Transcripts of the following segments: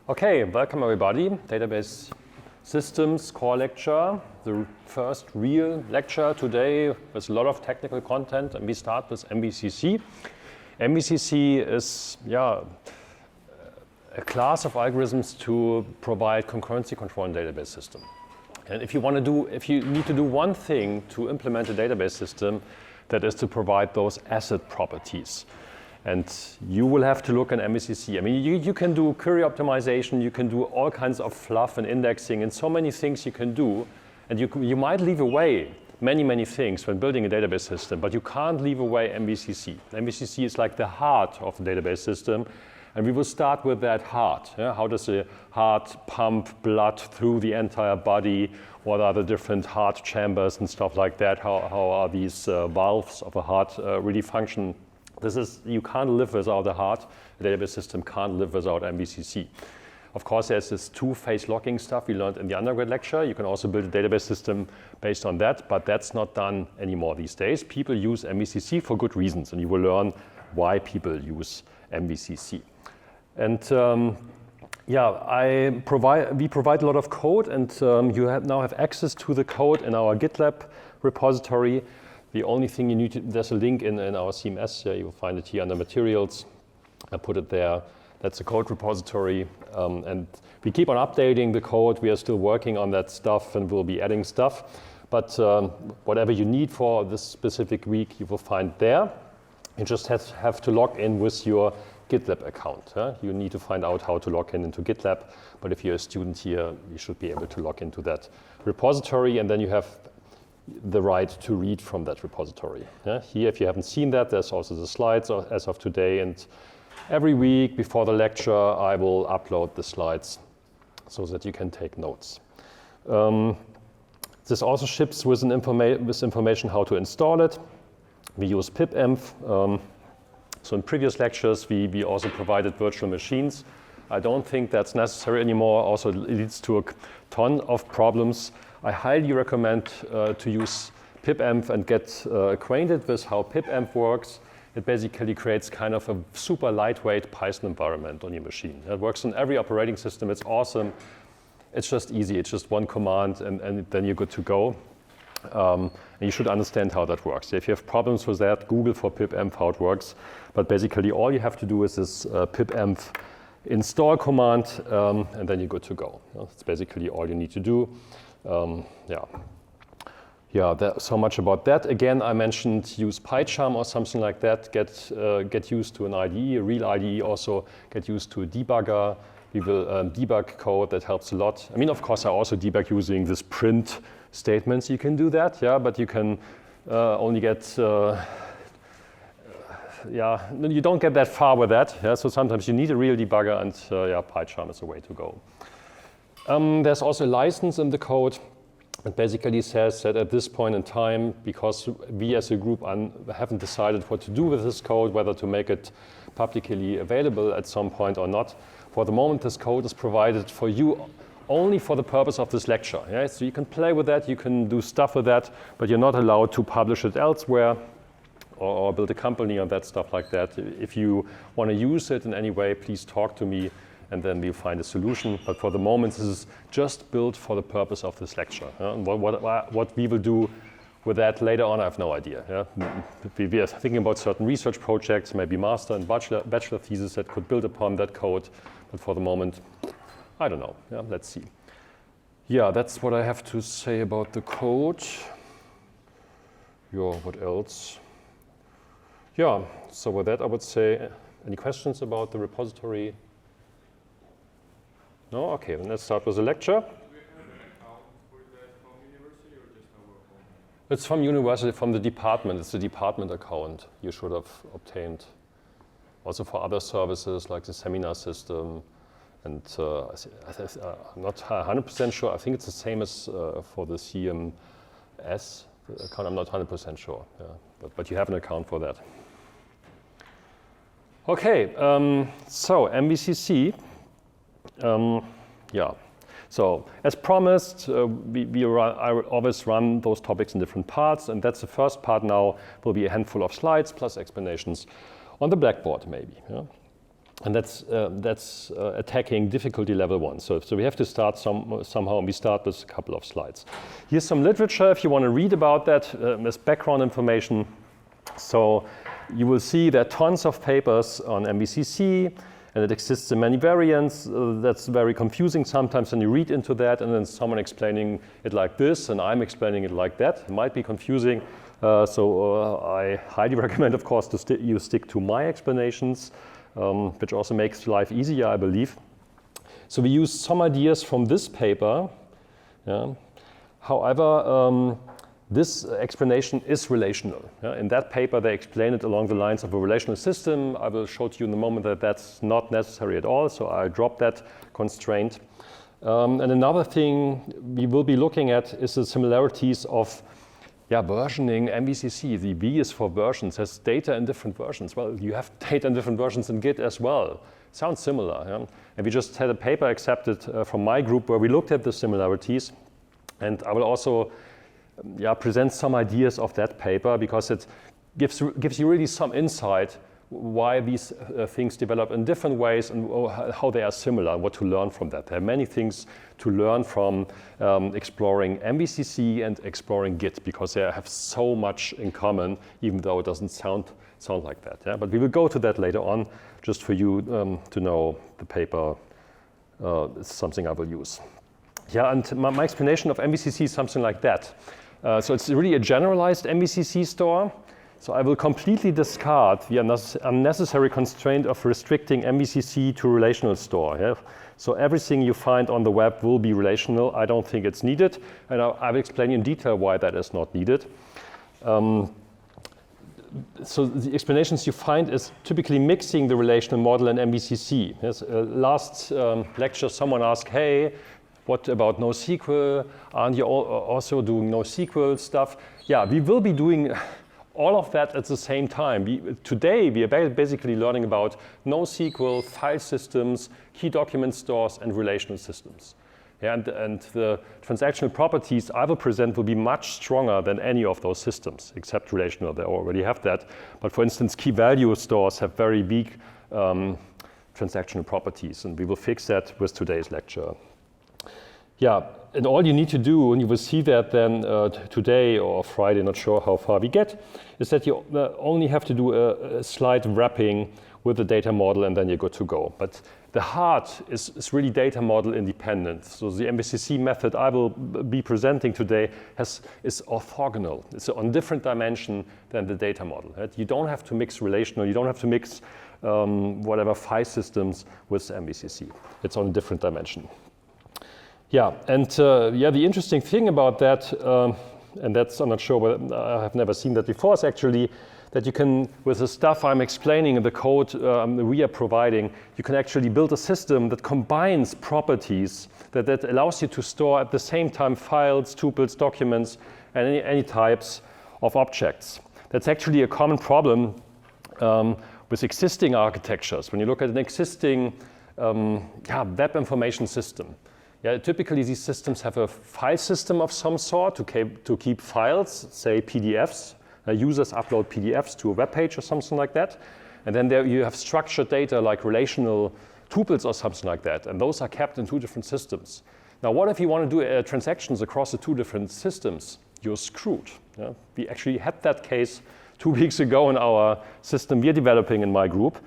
Okay, welcome everybody. Database Systems core lecture, the first real lecture today with a lot of technical content, and we start with MVCC. MVCC is a class of algorithms to provide concurrency control in database system. And if you need to do one thing to implement a database system, that is to provide those asset properties. And you will have to look at MVCC. I mean, you can do query optimization, you can do all kinds of fluff and indexing, and so many things you can do. And you might leave away many things when building a database system, but you can't leave away MVCC. MVCC is like the heart of the database system. And we will start with that heart. Yeah? How does the heart pump blood through the entire body? What are the different heart chambers and stuff like that? How are these valves of a heart really function? You can't live without a heart. The database system can't live without MVCC. Of course, there's this two-phase logging stuff we learned in the undergrad lecture. You can also build a database system based on that, but that's not done anymore these days. People use MVCC for good reasons, and you will learn why people use MVCC. And we provide a lot of code, and you now have access to the code in our GitLab repository. The only thing you need to, there's a link in our CMS, you will find it here under materials. I put it there. That's a code repository, and we keep on updating the code. We are still working on that stuff, and we'll be adding stuff. But whatever you need for this specific week, you will find there. You just have to log in with your GitLab account. You need to find out how to log in into GitLab, but if you're a student here, you should be able to log into that repository, and then you have the right to read from that repository. Here, if you haven't seen that, there's also the slides as of today, and every week before the lecture, I will upload the slides so that you can take notes. This also ships with information how to install it. We use pipenv. So in previous lectures, we also provided virtual machines. I don't think that's necessary anymore. Also, it leads to a ton of problems. I highly recommend to use pipenv and get acquainted with how pipenv works. It basically creates kind of a super lightweight Python environment on your machine. It works on every operating system. It's awesome. It's just easy. It's just one command, and then you're good to go. And you should understand how that works. If you have problems with that, Google for pipenv how it works. But basically, all you have to do is this pipenv install command, and then you're good to go. That's basically all you need to do. So much about that. Again, I mentioned use PyCharm or something like that. Get used to an IDE, a real IDE. Also get used to a debugger. We will debug code. That helps a lot. I mean, of course, I also debug using this print statements. You can do that, but you can only get, you don't get that far with that. So sometimes you need a real debugger, and PyCharm is the way to go. There's also a license in the code. It basically says that at this point in time, because we as a group haven't decided what to do with this code, whether to make it publicly available at some point or not, for the moment this code is provided for you only for the purpose of this lecture. So you can play with that, you can do stuff with that, but you're not allowed to publish it elsewhere or build a company on that, stuff like that. If you want to use it in any way, please talk to me, and then we'll find a solution. But for the moment, this is just built for the purpose of this lecture. And what we will do with that later on, I have no idea. We are thinking about certain research projects, maybe master and bachelor thesis that could build upon that code. But for the moment, I don't know. Let's see. That's what I have to say about the code. What else? So with that, I would say, any questions about the repository? No? Okay, then let's start with the lecture. Do we have an account for that from university or just our home? It's from university, from the department. It's the department account you should have obtained. Also for other services like the seminar system. And I'm not 100% sure. I think it's the same as for the CMS account. I'm not 100% sure. But you have an account for that. Okay, so MVCC. So as promised, I always run those topics in different parts, and that's the first part now. Will be a handful of slides plus explanations on the blackboard, maybe. And that's attacking difficulty level 1. So we have to start somehow, and we start with a couple of slides. Here's some literature if you want to read about that as background information. So you will see there are tons of papers on MVCC, and it exists in many variants. That's very confusing sometimes when you read into that, and then someone explaining it like this, and I'm explaining it like that. It might be confusing. So I highly recommend, of course, you stick to my explanations. Which also makes life easier, I believe. So we use some ideas from this paper. Yeah. However, this explanation is relational. Yeah. In that paper, they explain it along the lines of a relational system. I will show to you in a moment that that's not necessary at all, so I drop that constraint. And another thing we will be looking at is the similarities of versioning MVCC. The V is for versions, has data in different versions. Well, you have data in different versions in Git as well. Sounds similar. Yeah? And we just had a paper accepted from my group where we looked at the similarities. And I will also present some ideas of that paper because it gives you really some insight why these things develop in different ways and how they are similar and what to learn from that. There are many things to learn from exploring MVCC and exploring Git because they have so much in common, even though it doesn't sound like that. Yeah? But we will go to that later on, just for you to know the paper is something I will use. Yeah, and my explanation of MVCC is something like that. So it's really a generalized MVCC store. So I will completely discard the unnecessary constraint of restricting MVCC to relational store. Yeah? So everything you find on the web will be relational. I don't think it's needed, and I will explain in detail why that is not needed. So the explanations you find is typically mixing the relational model and MVCC. Yes? Last lecture, someone asked, hey, what about NoSQL? Aren't you also doing NoSQL stuff? Yeah, we will be doing all of that at the same time. Today, we are basically learning about NoSQL, file systems, key document stores, and relational systems. Yeah, and the transactional properties I will present will be much stronger than any of those systems, except relational. They already have that. But for instance, key value stores have very weak transactional properties, and we will fix that with today's lecture. Yeah, and all you need to do, and you will see that then today or Friday, not sure how far we get, is that you only have to do a slight wrapping with the data model, and then you're good to go. But the heart is really data model independent. So the MVCC method I will be presenting today is orthogonal. It's on a different dimension than the data model. Right? You don't have to mix relational. You don't have to mix whatever file systems with MVCC. It's on a different dimension. Yeah, and the interesting thing about that, and that's, I'm not sure, but I have never seen that before, is actually that you can, with the stuff I'm explaining in the code we are providing, you can actually build a system that combines properties that allows you to store at the same time files, tuples, documents, and any types of objects. That's actually a common problem with existing architectures. When you look at an existing web information system, typically these systems have a file system of some sort to keep files, say PDFs. Users upload PDFs to a web page or something like that. And then there you have structured data like relational tuples or something like that. And those are kept in two different systems. Now, what if you want to do transactions across the two different systems? You're screwed. Yeah? We actually had that case 2 weeks ago in our system we're developing in my group.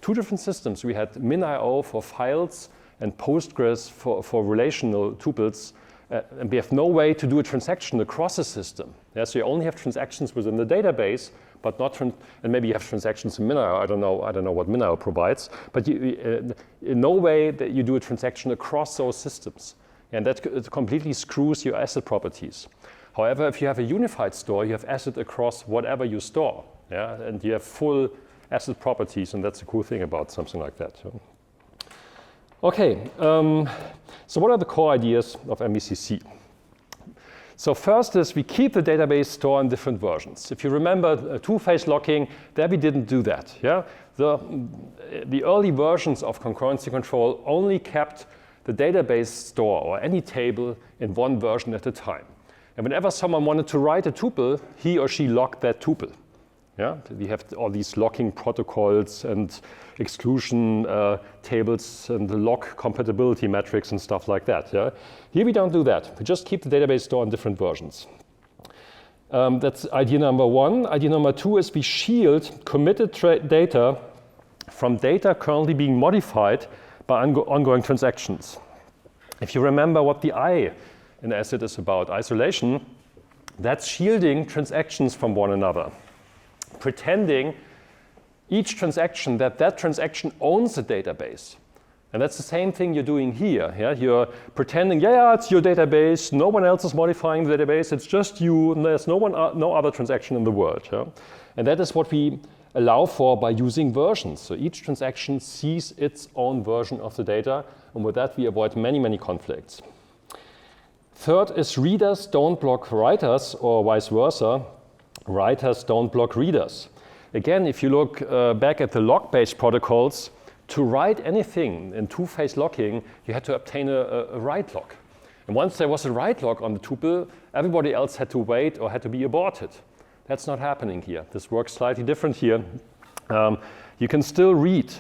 Two different systems. We had min.io for files and Postgres for relational tuples, and we have no way to do a transaction across a system. Yeah, so you only have transactions within the database, but not and maybe you have transactions in min.io. I don't know what min.io provides, but in no way that you do a transaction across those systems, and that completely screws your asset properties. However, if you have a unified store, you have asset across whatever you store, and you have full asset properties, and that's the cool thing about something like that. So. Okay, so what are the core ideas of MVCC? So first is we keep the database store in different versions. If you remember two-phase locking, there we didn't do that. Yeah? The early versions of concurrency control only kept the database store or any table in one version at a time. And whenever someone wanted to write a tuple, he or she locked that tuple. Yeah, we have all these locking protocols and exclusion tables and the lock compatibility metrics and stuff like that. Yeah? Here we don't do that. We just keep the database store in different versions. That's idea number one. Idea number two is we shield committed data from data currently being modified by ongoing transactions. If you remember what the I in ACID is about, isolation, that's shielding transactions from one another, pretending each transaction that transaction owns a database. And that's the same thing you're doing here. Yeah? You're pretending, yeah, it's your database, no one else is modifying the database, it's just you, and there's no other transaction in the world. Yeah? And that is what we allow for by using versions. So each transaction sees its own version of the data, and with that we avoid many, many conflicts. Third is readers don't block writers, or vice versa. Writers don't block readers. Again, if you look back at the lock-based protocols, to write anything in two-phase locking, you had to obtain a write lock. And once there was a write lock on the tuple, everybody else had to wait or had to be aborted. That's not happening here. This works slightly different here. You can still read.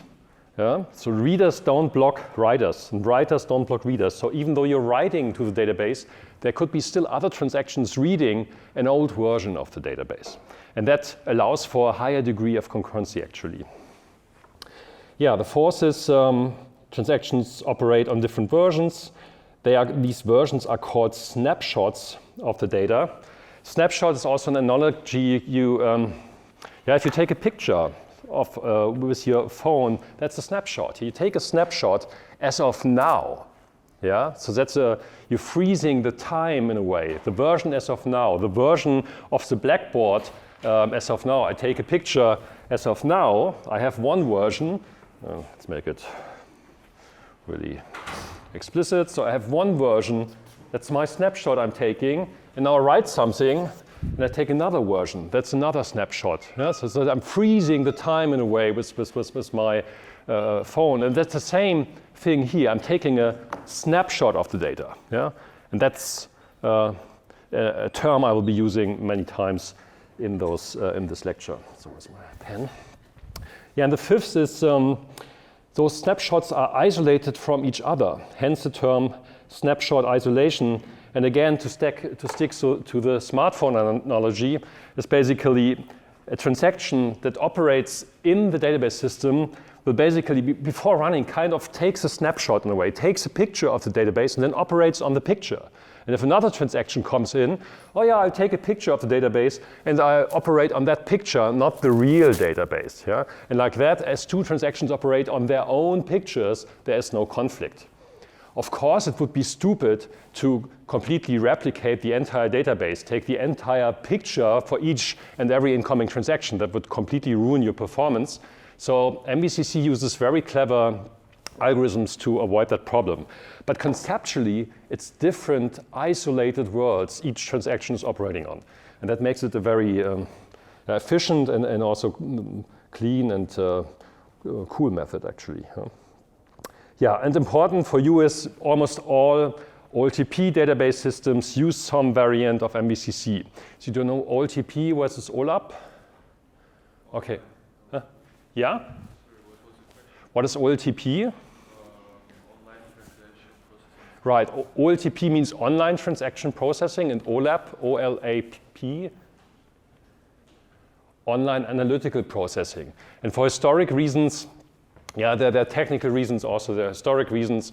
Yeah? So readers don't block writers, and writers don't block readers. So even though you're writing to the database, there could be still other transactions reading an old version of the database. And that allows for a higher degree of concurrency, actually. Yeah, the fourth is transactions operate on different versions. These versions are called snapshots of the data. Snapshot is also an analogy. If you take a picture with your phone, that's a snapshot. You take a snapshot as of now. Yeah, so that's you're freezing the time in a way. The version as of now, the version of the blackboard as of now. I take a picture as of now. I have one version. Let's make it really explicit. So I have one version. That's my snapshot I'm taking. And now I write something, and I take another version. That's another snapshot. Yeah? So I'm freezing the time in a way with my phone. And that's the same thing here. I'm taking a snapshot of the data. Yeah? And that's a term I will be using many times in this lecture. So where's my pen? Yeah, and the fifth is those snapshots are isolated from each other. Hence the term snapshot isolation. And again, to stick to the smartphone analogy, is basically a transaction that operates in the database system will basically, before running, kind of takes a snapshot in a way, takes a picture of the database and then operates on the picture. And if another transaction comes in, oh yeah, I'll take a picture of the database and I operate on that picture, not the real database. Yeah? And like that, as two transactions operate on their own pictures, there is no conflict. Of course, it would be stupid to completely replicate the entire database, take the entire picture for each and every incoming transaction. That would completely ruin your performance. So MVCC uses very clever algorithms to avoid that problem. But conceptually, it's different isolated worlds each transaction is operating on. And that makes it a very efficient and also clean and cool method, actually. Yeah, and important for you is almost all OLTP database systems use some variant of MVCC. So you don't know OLTP versus OLAP? Okay. Huh? Yeah? What is OLTP? Right, OLTP means online transaction processing, and OLAP, O-L-A-P, online analytical processing. And for historic reasons, yeah, there are technical reasons also, there are historic reasons.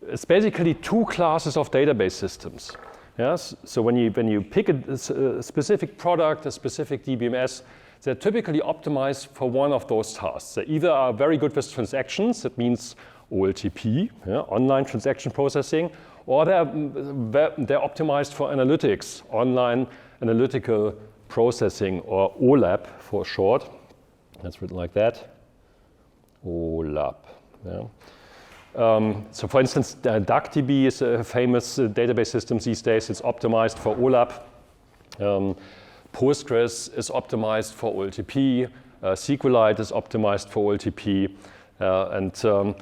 It's basically two classes of database systems. Yes? So when you pick a specific product, a specific DBMS, they're typically optimized for one of those tasks. They either are very good with transactions, that means OLTP, yeah, online transaction processing, or they're optimized for analytics, online analytical processing, or OLAP for short. That's written like that, OLAP. Yeah. So for instance, DuckDB is a famous database system these days. It's optimized for OLAP. Postgres is optimized for OLTP. SQLite is optimized for OLTP. And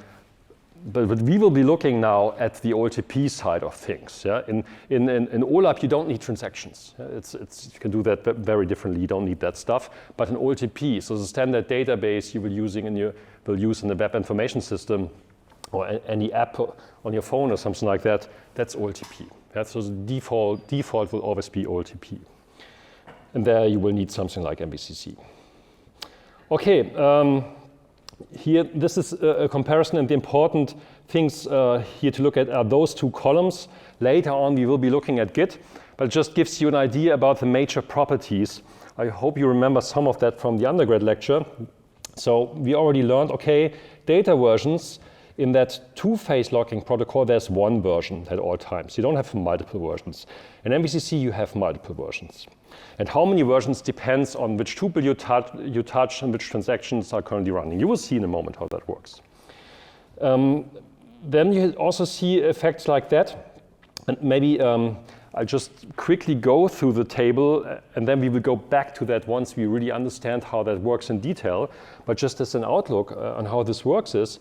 but we will be looking now at the OLTP side of things. Yeah? In OLAP, you don't need transactions. You can do that very differently. You don't need that stuff. But in OLTP, so the standard database you will use in the web information system or any app on your phone or something like that, that's OLTP. Yeah? So the default will always be OLTP. And there you will need something like MVCC. Okay, here this is a comparison, and the important things here to look at are those two columns. Later on we will be looking at Git, but it just gives you an idea about the major properties. I hope you remember some of that from the undergrad lecture. So we already learned, okay, data versions. In that two-phase locking protocol, there's one version at all times. You don't have multiple versions. In MVCC, you have multiple versions. And how many versions depends on which tuple you touch and which transactions are currently running. You will see in a moment how that works. Then you also see effects like that. And maybe I'll just quickly go through the table, and then we will go back to that once we really understand how that works in detail. But just as an outlook on how this works is,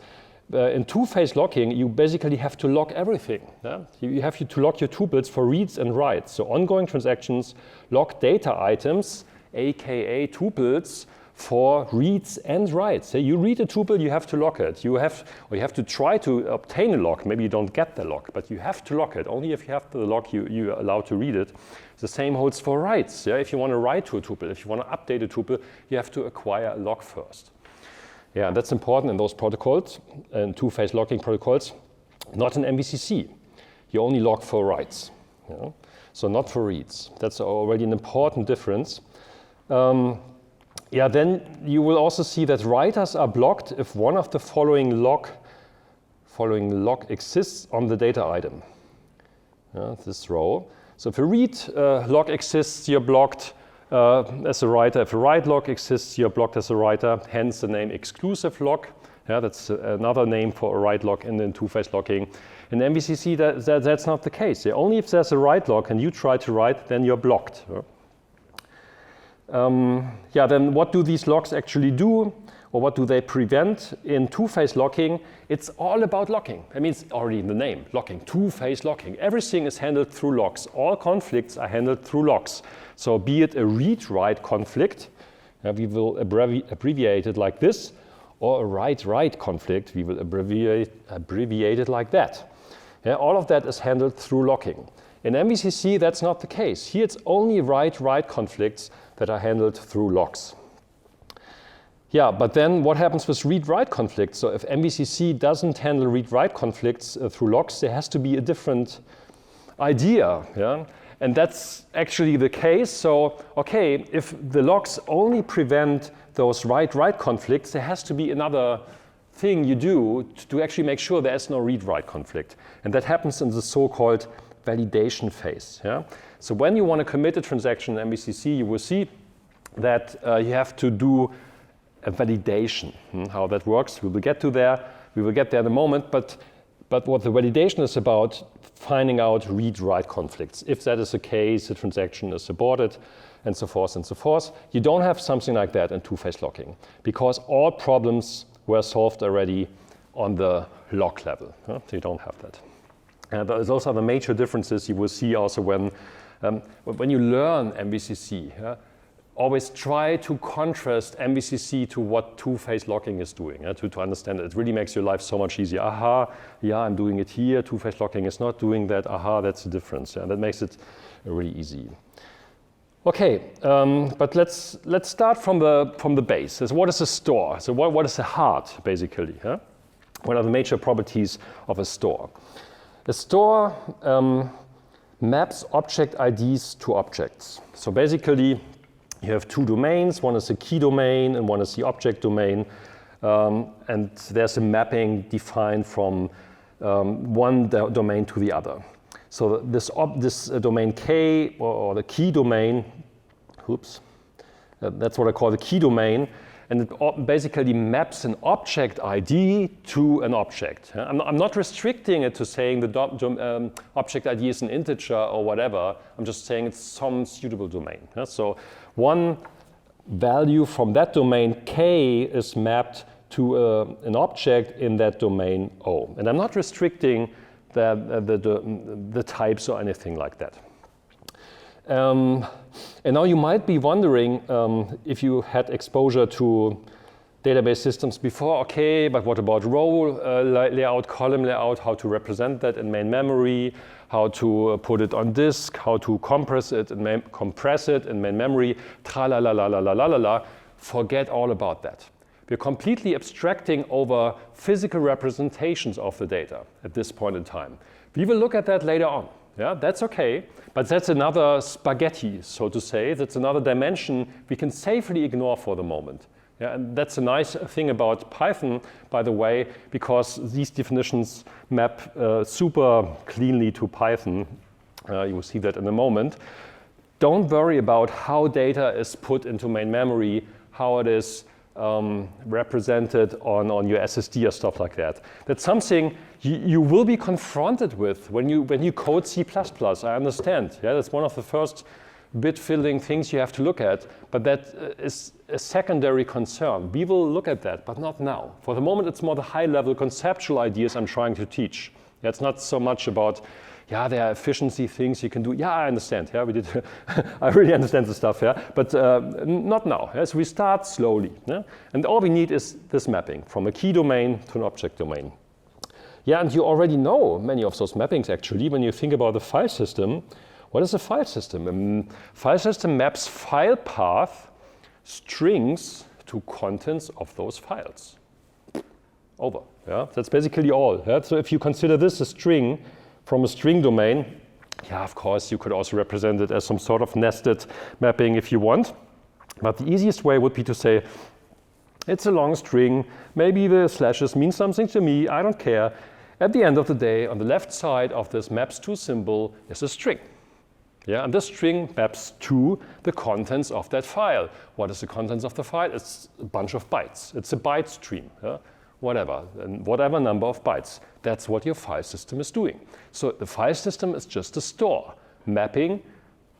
in two-phase locking, you basically have to lock everything. Yeah? You have to lock your tuples for reads and writes. So ongoing transactions lock data items, aka tuples, for reads and writes. So you read a tuple, you have to lock it. You have to try to obtain a lock. Maybe you don't get the lock, but you have to lock it. Only if you have the lock, you're allowed to read it. The same holds for writes. Yeah? If you want to write to a tuple, if you want to update a tuple, you have to acquire a lock first. Yeah, and that's important in those protocols, and two-phase locking protocols. Not in MVCC. You only lock for writes, you know? So not for reads. That's already an important difference. Yeah, then you will also see that writers are blocked if one of the following lock exists on the data item. This row. So if a read lock exists, you're blocked as a writer. If a write lock exists, you're blocked as a writer, hence the name exclusive lock. Yeah, that's another name for a write lock in the two-phase locking. In MVCC, that's not the case. Yeah, only if there's a write lock and you try to write, then you're blocked. Yeah, then what do these locks actually do? Or what do they prevent? In two-phase locking, it's all about locking. I mean, it's already in the name, locking, two-phase locking. Everything is handled through locks. All conflicts are handled through locks. So be it a read-write conflict, we will abbreviate it like this, or a write-write conflict, we will abbreviate it like that. Yeah, all of that is handled through locking. In MVCC, that's not the case. Here, it's only write-write conflicts that are handled through locks. Yeah, but then what happens with read-write conflicts? So if MVCC doesn't handle read-write conflicts through locks, there has to be a different idea. Yeah? And that's actually the case. So, okay, if the locks only prevent those write-write conflicts, there has to be another thing you do to actually make sure there's no read-write conflict. And that happens in the so-called validation phase. Yeah? So when you want to commit a transaction in MVCC, you will see that you have to do a validation. How that works, we will get to there. We will get there in a moment. But what the validation is about, finding out read-write conflicts. If that is the case, the transaction is aborted, and so forth and so forth. You don't have something like that in two-phase locking because all problems were solved already on the lock level. So you don't have that. And those are the major differences you will see also when you learn MVCC. Always try to contrast MVCC to what two-phase locking is doing, to understand it. It really makes your life so much easier. Aha, yeah, I'm doing it here. Two-phase locking is not doing that. Aha, that's the difference. Yeah, that makes it really easy. Okay, but let's start from the base. So what is a store? So what is a heart, basically? Huh? What are the major properties of a store? A store maps object IDs to objects. So basically, you have two domains. One is the key domain and one is the object domain. And there's a mapping defined from one domain to the other. So this domain K, or the key domain, that's what I call the key domain. And it basically maps an object ID to an object. I'm not restricting it to saying the object ID is an integer or whatever. I'm just saying it's some suitable domain. So one value from that domain K is mapped to an object in that domain O. And I'm not restricting the types or anything like that. And now you might be wondering if you had exposure to database systems before, okay, but what about row layout, column layout, how to represent that in main memory, how to put it on disk, how to compress it in main memory, tra-la-la-la-la-la-la-la. Forget all about that. We're completely abstracting over physical representations of the data at this point in time. We will look at that later on. Yeah, that's okay, but that's another spaghetti, so to say. That's another dimension we can safely ignore for the moment. Yeah, and that's a nice thing about Python, by the way, because these definitions map super cleanly to Python. You will see that in a moment. Don't worry about how data is put into main memory, how it is represented on your SSD or stuff like that. That's something you will be confronted with when you code C++. I understand. Yeah, that's one of the first bit filling things you have to look at, but that is a secondary concern. We will look at that, but not now. For the moment, it's more the high-level conceptual ideas I'm trying to teach. Yeah, it's not so much about, yeah, there are efficiency things you can do. Yeah, I understand. Yeah, we did. I really understand the stuff. Yeah, but not now. Yeah? So we start slowly. Yeah? And all we need is this mapping from a key domain to an object domain. Yeah, and you already know many of those mappings actually when you think about the file system. What is a file system? File system maps file path strings to contents of those files. Over. Yeah, that's basically all. Yeah? So if you consider this a string from a string domain, yeah, of course, you could also represent it as some sort of nested mapping if you want. But the easiest way would be to say, it's a long string. Maybe the slashes mean something to me. I don't care. At the end of the day, on the left side of this maps to symbol is a string. Yeah, and this string maps to the contents of that file. What is the contents of the file? It's a bunch of bytes. It's a byte stream, yeah? Whatever, and whatever number of bytes. That's what your file system is doing. So the file system is just a store, mapping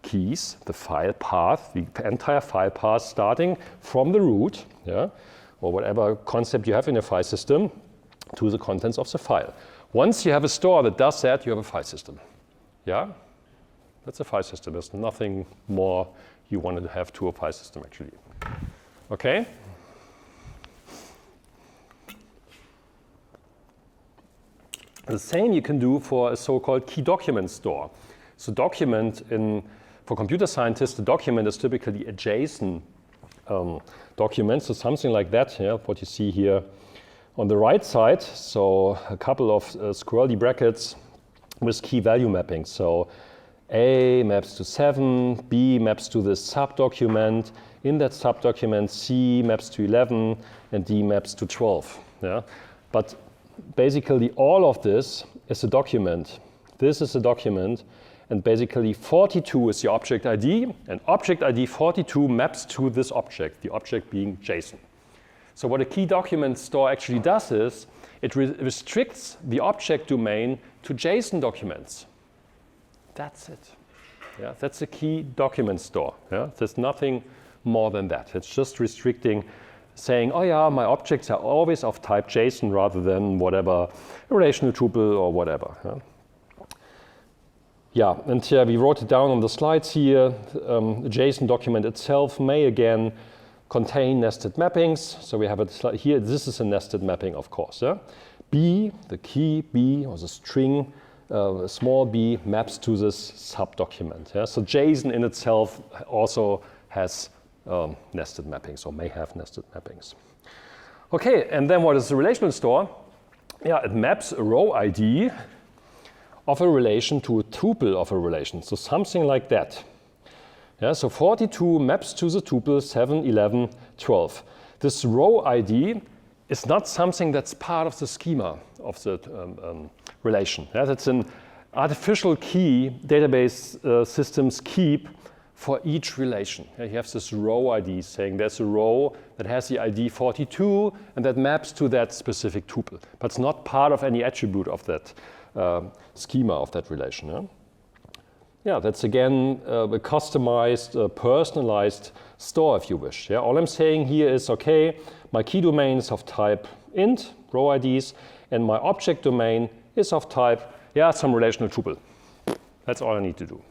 keys, the file path, the entire file path starting from the root, yeah, or whatever concept you have in your file system, to the contents of the file. Once you have a store that does that, you have a file system. Yeah? That's a file system. There's nothing more you want to have to a file system, actually. Okay? The same you can do for a so-called key document store. So document for computer scientists, the document is typically a JSON document. So something like that, yeah, what you see here on the right side. So a couple of squirrely brackets with key value mapping. So A maps to 7, B maps to this subdocument. In that subdocument, C maps to 11, and D maps to 12. Yeah? But basically, all of this is a document. This is a document, and basically 42 is the object ID, and object ID 42 maps to this object, the object being JSON. So what a key document store actually does is, it restricts the object domain to JSON documents. That's it. Yeah, that's a key document store. Yeah? There's nothing more than that. It's just restricting, saying, oh yeah, my objects are always of type JSON rather than whatever, a relational tuple or whatever. Yeah, and we wrote it down on the slides here. The JSON document itself may again contain nested mappings. So we have it here. This is a nested mapping, of course. Yeah? B, the key B, or the string, small b maps to this subdocument. Yeah? So JSON in itself also has nested mappings, or may have nested mappings. Okay, and then what is the relational store? Yeah, it maps a row ID of a relation to a tuple of a relation. So something like that. Yeah, so 42 maps to the tuple 7, 11, 12. This row ID is not something that's part of the schema of the relation. Yeah, that's an artificial key database systems keep for each relation. Yeah, you have this row ID saying there's a row that has the ID 42 and that maps to that specific tuple. But it's not part of any attribute of that schema of that relation. Yeah? yeah, that's again a customized, personalized store if you wish. Yeah? All I'm saying here is, okay, my key domain is of type int, row IDs, and my object domain is of type, yeah, some relational tuple. That's all I need to do.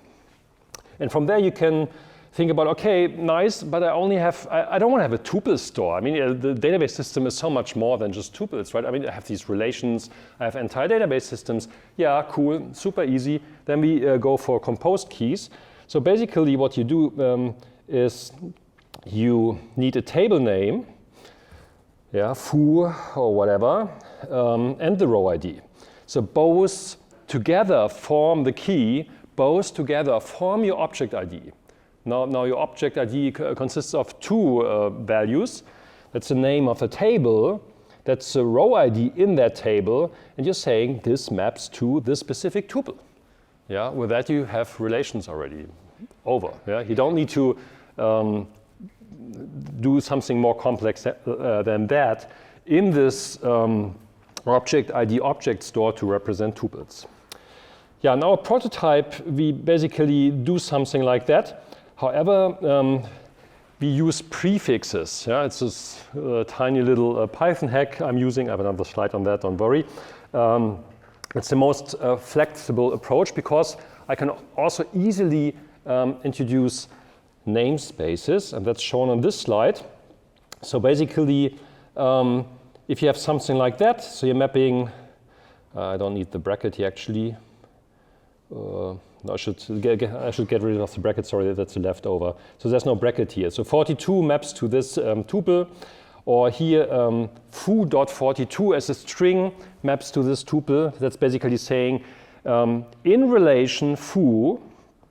And from there you can think about, okay, nice, but I only have, I don't want to have a tuple store. I mean, the database system is so much more than just tuples, right? I mean, I have these relations, I have entire database systems. Yeah, cool, super easy. Then we go for composed keys. So basically what you do is you need a table name, yeah, foo or whatever, and the row ID. So both together form the key, both together form your object ID. Now your object ID consists of two values. That's the name of a table, that's a row ID in that table, and you're saying this maps to this specific tuple. Yeah, with that you have relations already over. Yeah, you don't need to do something more complex than that in this object ID object store to represent tuples. Yeah, in our prototype we basically do something like that. However, we use prefixes. Yeah, it's this tiny little Python hack I'm using. I have another slide on that, don't worry. It's the most flexible approach because I can also easily introduce namespaces, and that's shown on this slide. So basically, if you have something like that, so you're mapping, I don't need the bracket here actually. No, I should get rid of the bracket, sorry, that's a leftover. So there's no bracket here. So 42 maps to this tuple, or here foo.42 as a string maps to this tuple. That's basically saying in relation foo,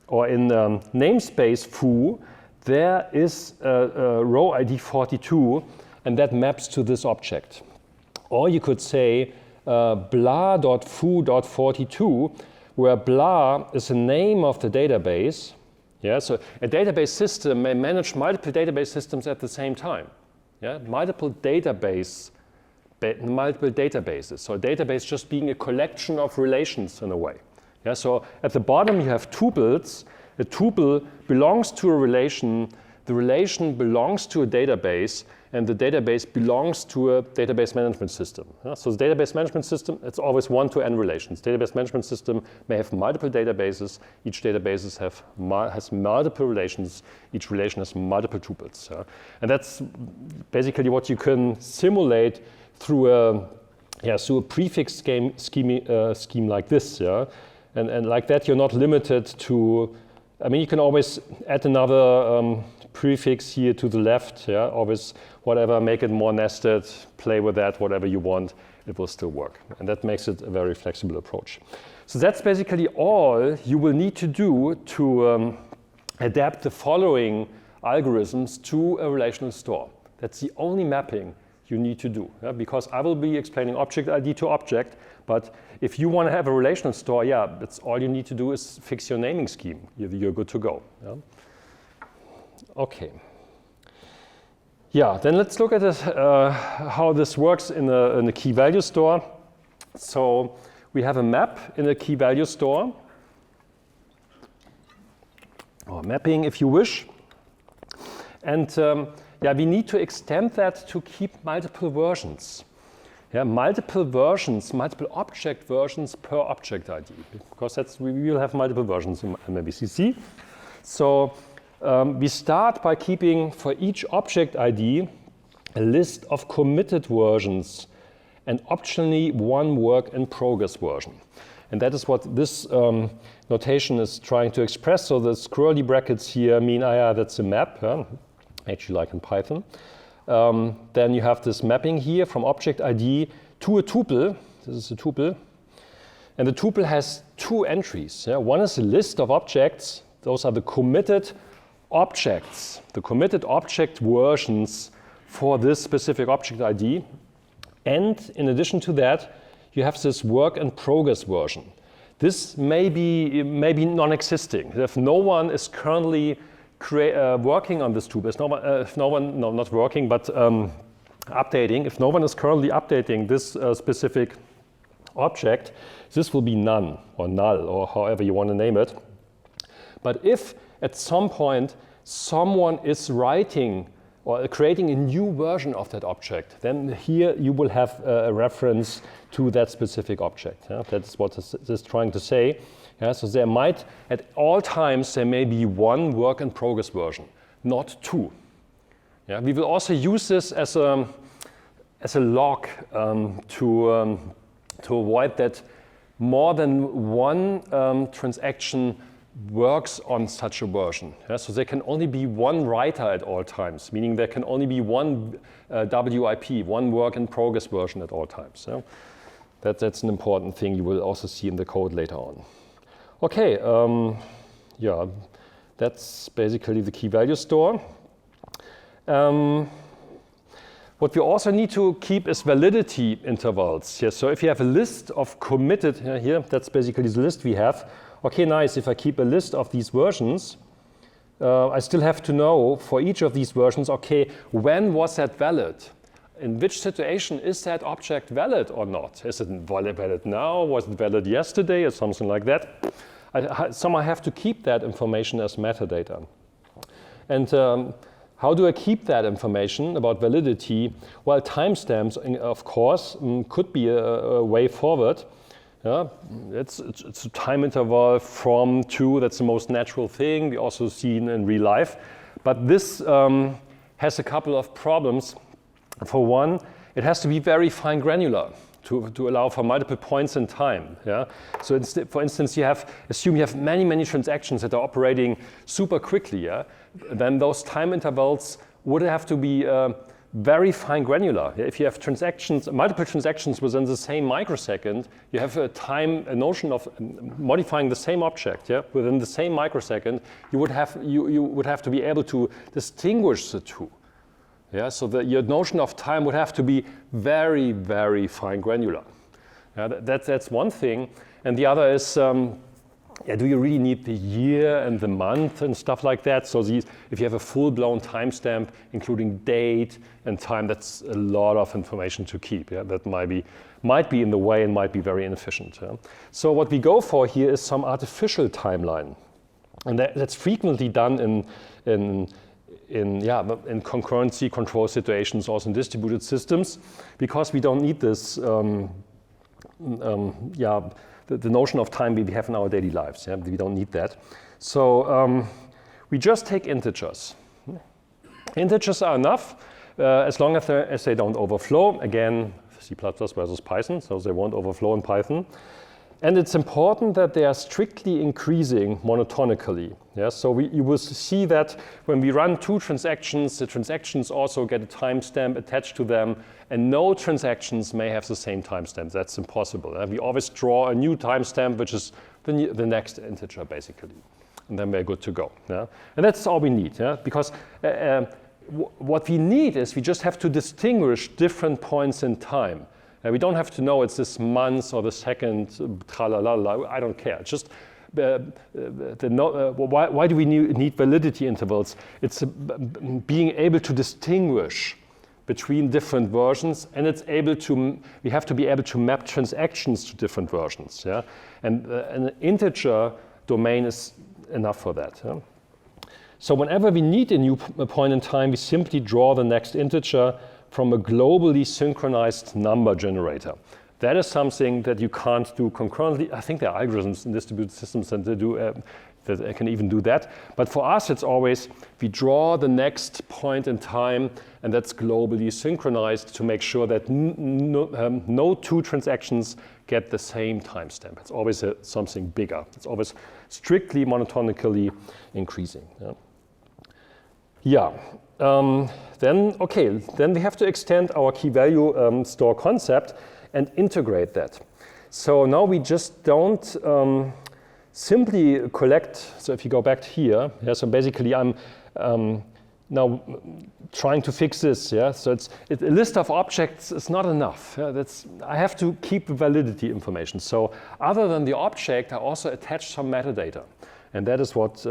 or in namespace foo, there is a row ID 42, and that maps to this object. Or you could say blah.foo.42, where blah is the name of the database. Yeah, so a database system may manage multiple database systems at the same time. Yeah, multiple databases. So a database just being a collection of relations in a way. Yeah, so at the bottom you have tuples. A tuple belongs to a relation. The relation belongs to a database, and the database belongs to a database management system. Yeah? So the database management system, it's always one-to-n relations. Database management system may have multiple databases. Each database has multiple relations. Each relation has multiple tuples. Yeah? And that's basically what you can simulate through a prefix scheme like this. Yeah? And like that, you're not limited to, I mean, you can always add another prefix here to the left, yeah, always whatever, make it more nested, play with that, whatever you want, it will still work. And that makes it a very flexible approach. So that's basically all you will need to do to adapt the following algorithms to a relational store. That's the only mapping you need to do, yeah, because I will be explaining object ID to object, but if you want to have a relational store, yeah, that's all you need to do is fix your naming scheme. You're good to go. Yeah? Okay. Yeah, then let's look at this, how this works in a key value store. So we have a map in a key value store, or mapping if you wish. And yeah, we need to extend that to keep multiple versions. Yeah, multiple versions, multiple object versions per object ID, because we will have multiple versions in MVCC. So we start by keeping for each object ID a list of committed versions and optionally one work in progress version. And that is what this notation is trying to express. So the curly brackets here mean, that's a map, actually like in Python. Then you have this mapping here from object ID to a tuple. This is a tuple. And the tuple has two entries. Yeah? One is a list of objects. Those are the committed objects, the committed object versions for this specific object ID. And in addition to that, you have this work in progress version. This may be non-existing. If no one is currently working on this tuple, not working, but updating, if no one is currently updating this specific object, this will be none or null or however you want to name it. But if at some point someone is writing or creating a new version of that object, then here you will have a reference to that specific object. Yeah? That's what this is trying to say. Yeah? So there might, at all times, there may be one work in progress version, not two. Yeah? We will also use this as a log to avoid that more than one transaction works on such a version. Yeah? So there can only be one writer at all times, meaning there can only be one WIP, one work in progress version at all times. Yeah? That's an important thing you will also see in the code later on. Okay, yeah, that's basically the key value store. What we also need to keep is validity intervals. Yeah, so if you have a list of committed, here, that's basically the list we have. Okay, nice, if I keep a list of these versions, I still have to know for each of these versions, okay, when was that valid? In which situation is that object valid or not? Is it valid now? Was it valid yesterday or something like that? Somehow I have to keep that information as metadata. And how do I keep that information about validity? Well, timestamps, of course, could be a way forward. Yeah, it's a time interval from to. That's the most natural thing. We also see in real life. But this has a couple of problems. For one, it has to be very fine granular to allow for multiple points in time. Yeah? So for instance, assume you have many transactions that are operating super quickly. Yeah? Then those time intervals would have to be very fine granular. If you have multiple transactions within the same microsecond, you have a notion of modifying the same object, yeah, within the same microsecond. You would have to be able to distinguish the two. Yeah, so your notion of time would have to be very fine granular. Yeah, that's one thing, and the other is. Do you really need the year and the month and stuff like that? So if you have a full-blown timestamp, including date and time, that's a lot of information to keep. Yeah? That might be in the way and might be very inefficient. Yeah? So what we go for here is some artificial timeline, and that's frequently done in concurrency control situations, also in distributed systems, because we don't need this. The notion of time we have in our daily lives. Yeah? We don't need that. So we just take integers. Integers are enough as long as they don't overflow. Again, C++ versus Python, so they won't overflow in Python. And it's important that they are strictly increasing monotonically. Yeah? So you will see that when we run two transactions, the transactions also get a timestamp attached to them, and no transactions may have the same timestamp. That's impossible. We always draw a new timestamp, which is the next integer, basically. And then we're good to go. Yeah? And that's all we need, yeah? Because what we need is we just have to distinguish different points in time. We don't have to know it's this month or the second, tra-la-la-la, I don't care. Just why do we need validity intervals? It's being able to distinguish between different versions, and we have to be able to map transactions to different versions. Yeah? And an integer domain is enough for that. Yeah? So whenever we need a new point in time, we simply draw the next integer from a globally synchronized number generator. That is something that you can't do concurrently. I think there are algorithms in distributed systems that can even do that. But for us, it's always we draw the next point in time, and that's globally synchronized to make sure that no two transactions get the same timestamp. It's always something bigger. It's always strictly monotonically increasing. Yeah. Then we have to extend our key value store concept and integrate that. So now we just don't simply collect. So if you go back here, yeah, so basically I'm now trying to fix this. Yeah, so a list of objects is not enough. Yeah? I have to keep the validity information. So other than the object, I also attach some metadata, and that is what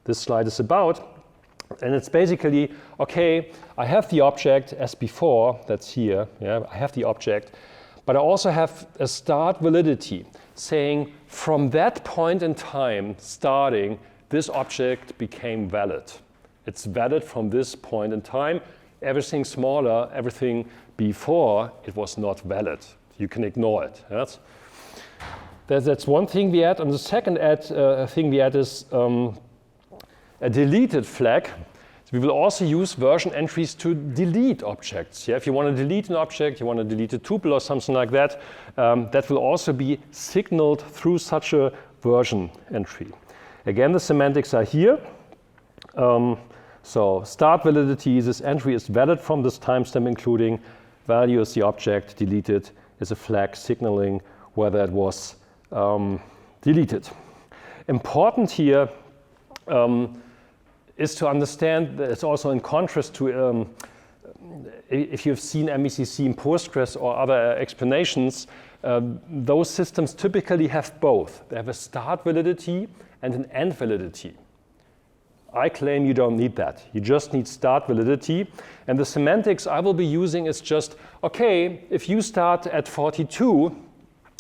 this slide is about. And it's basically, okay, I have the object as before, that's here, yeah, I have the object, but I also have a start validity saying from that point in time starting, this object became valid. It's valid from this point in time. Everything smaller, everything before, it was not valid. You can ignore it. Yes? That's one thing we add. And the second thing we add is a deleted flag. We will also use version entries to delete objects. Yeah? If you want to delete an object, you want to delete a tuple or something like that, that will also be signaled through such a version entry. Again, the semantics are here. So start validity, this entry is valid from this timestamp including, value is the object, deleted is a flag signaling whether it was deleted. Important here is to understand that it's also in contrast to if you've seen MVCC in Postgres or other explanations, those systems typically have both. They have a start validity and an end validity. I claim you don't need that. You just need start validity. And the semantics I will be using is just, okay, if you start at 42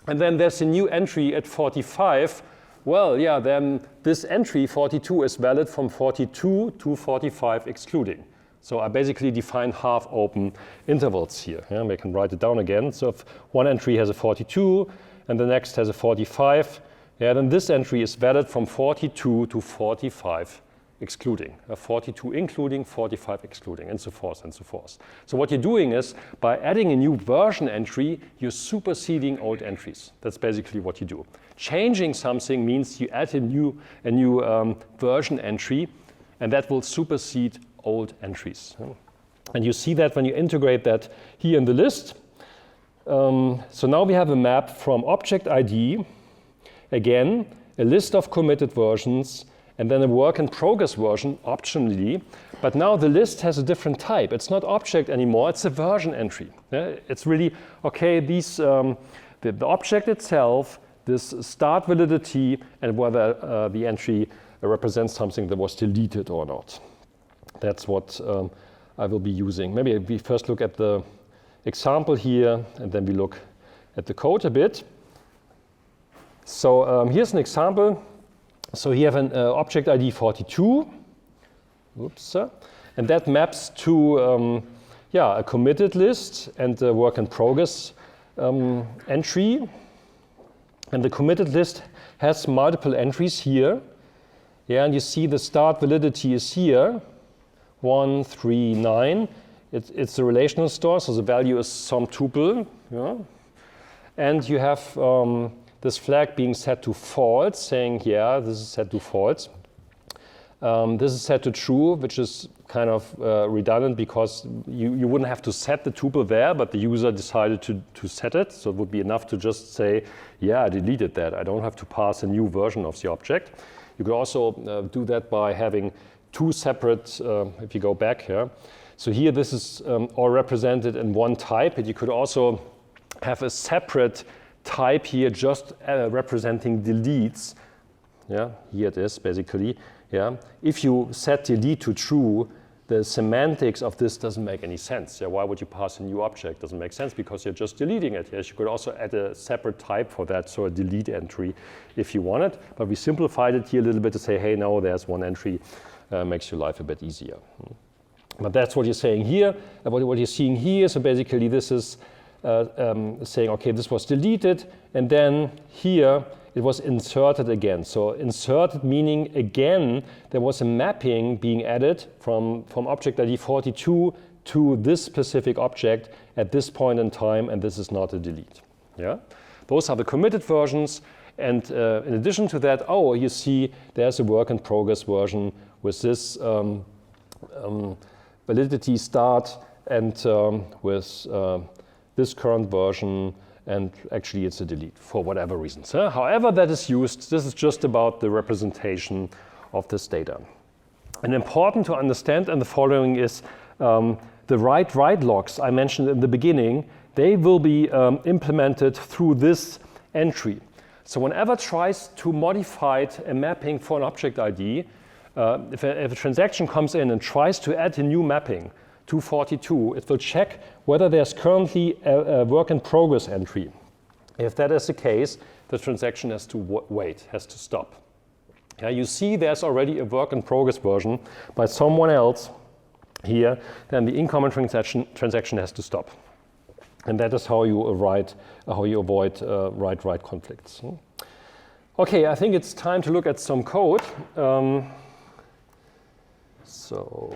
and then there's a new entry at 45, well, yeah, then this entry 42 is valid from 42 to 45 excluding. So I basically define half open intervals here. Yeah, we can write it down again. So if one entry has a 42 and the next has a 45, yeah, then this entry is valid from 42 to 45 excluding, 42 including, 45 excluding, and so forth and so forth. So what you're doing is, by adding a new version entry, you're superseding old entries. That's basically what you do. Changing something means you add a new version entry, and that will supersede old entries. And you see that when you integrate that here in the list. So now we have a map from object ID, again, a list of committed versions, and then a work in progress version optionally. But now the list has a different type. It's not object anymore, it's a version entry. Yeah? It's really, okay, these, the object itself, this start validity, and whether the entry represents something that was deleted or not. That's what I will be using. Maybe we first look at the example here, and then we look at the code a bit. So here's an example. So here have an object ID 42, oops, and that maps to a committed list and a work in progress entry. And the committed list has multiple entries here. Yeah, and you see the start validity is here, 1, 3, 9. It's a relational store, so the value is some tuple. Yeah? And you have this flag being set to false, saying, yeah, this is set to false. This is set to true, which is kind of redundant because you wouldn't have to set the tuple there, but the user decided to set it. So it would be enough to just say, yeah, I deleted that. I don't have to pass a new version of the object. You could also do that by having two separate, if you go back here. So here this is all represented in one type, but you could also have a separate type here just representing deletes. Yeah, here it is basically. Yeah, if you set delete to true, the semantics of this doesn't make any sense. Yeah, why would you pass a new object? Doesn't make sense because you're just deleting it. Yes, you could also add a separate type for that, so a delete entry if you want it. But we simplified it here a little bit to say, hey, now there's one entry, makes your life a bit easier. But that's what you're saying here. What you're seeing here, so basically this is saying, okay, this was deleted, and then here it was inserted again. So inserted meaning, again, there was a mapping being added from object ID 42 to this specific object at this point in time, and this is not a delete. Yeah? Those are the committed versions, and in addition to that, oh, you see there's a work in progress version with this validity start and with this current version, and actually it's a delete for whatever reasons. However that is used, this is just about the representation of this data. And important to understand, and the following is the write logs I mentioned in the beginning, they will be implemented through this entry. So whenever it tries to modify a mapping for an object ID, if a transaction comes in and tries to add a new mapping to 42, it will check whether there's currently a work in progress entry. If that is the case, the transaction has to wait, has to stop. Yeah, you see there's already a work in progress version by someone else here, then the incoming transaction has to stop. And that is how you avoid write-write conflicts. Okay, I think it's time to look at some code. So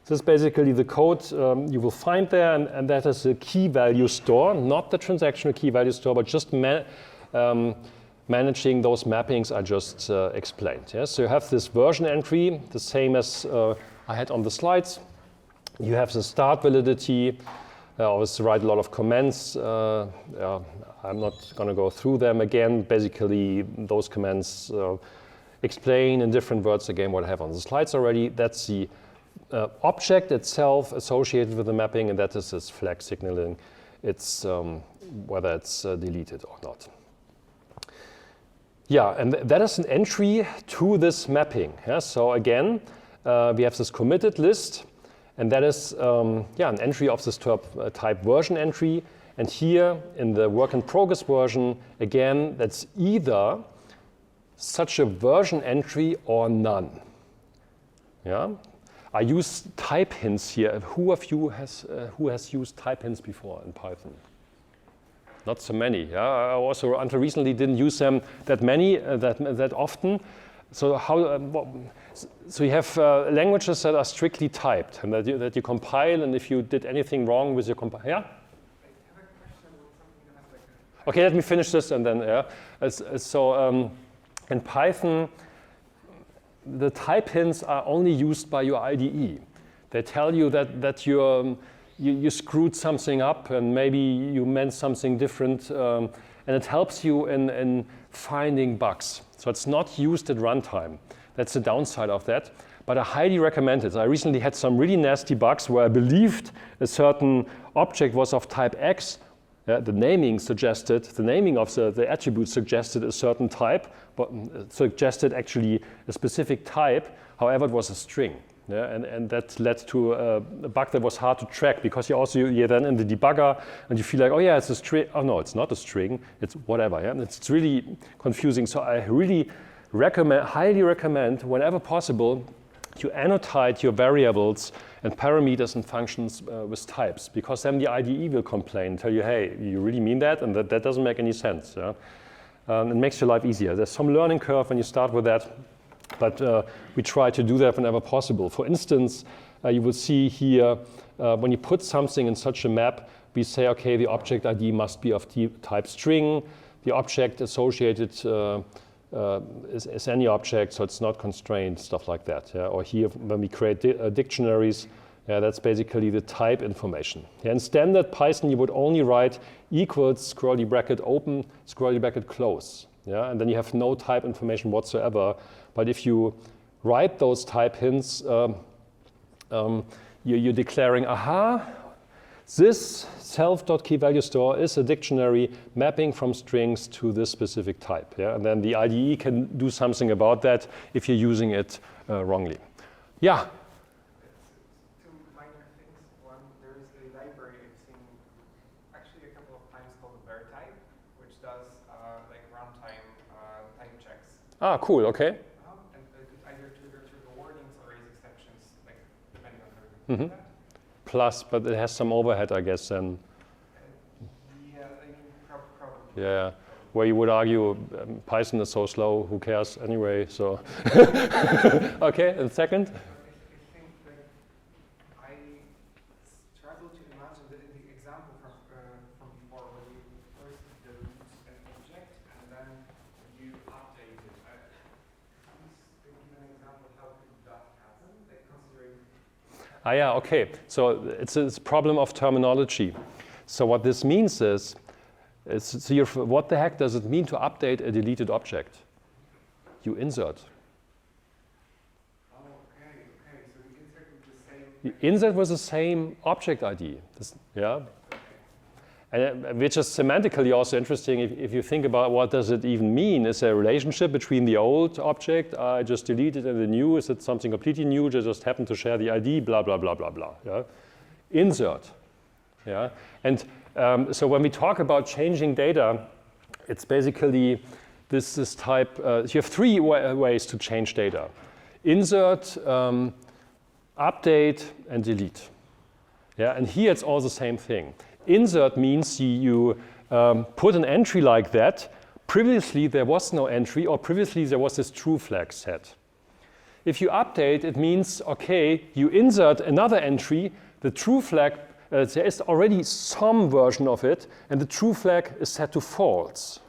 this is basically the code you will find there, and that is a key value store, not the transactional key value store, but just managing those mappings I just explained. Yeah? So you have this version entry, the same as I had on the slides. You have the start validity. I always write a lot of comments. I'm not going to go through them again. Basically, those comments explain in different words again what I have on the slides already. That's the object itself associated with the mapping, and that is this flag signaling. It's whether it's deleted or not. Yeah, and that is an entry to this mapping. Yeah? So again, we have this committed list, and that is an entry of this type version entry. And here in the work in progress version, again, that's either such a version entry or none. Yeah, I use type hints here. Who of you has used type hints before in Python? Not so many. Yeah, I also until recently didn't use them that often. So so you have languages that are strictly typed and that you compile, and if you did anything wrong with your compile, yeah. Okay, let me finish this and then so in Python, the type hints are only used by your IDE. They tell you that you screwed something up and maybe you meant something different, and it helps you in finding bugs. So it's not used at runtime. That's the downside of that. But I highly recommend it. I recently had some really nasty bugs where I believed a certain object was of type X. The naming of the attribute suggested a certain type, but suggested actually a specific type. However, it was a string. Yeah, and that led to a bug that was hard to track, because you're then in the debugger and you feel like, oh yeah, it's a string. Oh no, it's not a string. It's whatever. Yeah, it's really confusing. So I really highly recommend, whenever possible, you annotate your variables and parameters and functions with types, because then the IDE will complain, tell you, hey, you really mean that? And that doesn't make any sense. Yeah? It makes your life easier. There's some learning curve when you start with that, but we try to do that whenever possible. For instance, you will see here, when you put something in such a map, we say, okay, the object ID must be of type string. The object associated is any object, so it's not constrained, stuff like that. Yeah? Or here, when we create dictionaries, that's basically the type information. Yeah, in standard Python, you would only write equals, curly bracket open, curly bracket close. Yeah? And then you have no type information whatsoever. But if you write those type hints, you're declaring, aha, this self.keyValueStore is a dictionary mapping from strings to this specific type. Yeah? And then the IDE can do something about that if you're using it wrongly. Yeah? Two minor things. One, there is a library I've seen actually a couple of times called vertype, which does like runtime type checks. Ah, cool, okay. And it could either trigger warnings or raise exceptions, like depending on how you do that. Plus, but it has some overhead, I guess, then. Yeah, I mean, probably. Yeah, where you would argue Python is so slow, who cares anyway, so. Okay, and second? I think that I struggle to imagine the example from before, where you first delete an object and then you update it. Please give an example, how could that happen, like considering. Ah, yeah, okay. So it's a problem of terminology. So what this means is, what the heck does it mean to update a deleted object? You insert. Oh, okay. So we insert with the same. You insert with the same object ID. Yeah. And, which is semantically also interesting if you think about what does it even mean. Is there a relationship between the old object I just deleted and the new? Is it something completely new that just happened to share the ID? Blah, blah, blah, blah, blah. Yeah? Insert. Yeah? And so when we talk about changing data, it's basically this type, you have three ways to change data. Insert, update, and delete. Yeah, and here it's all the same thing. Insert means you put an entry like that. Previously there was no entry, or previously there was this true flag set. If you update, it means, okay, you insert another entry, the true flag, there is already some version of it, and the true flag is set to false.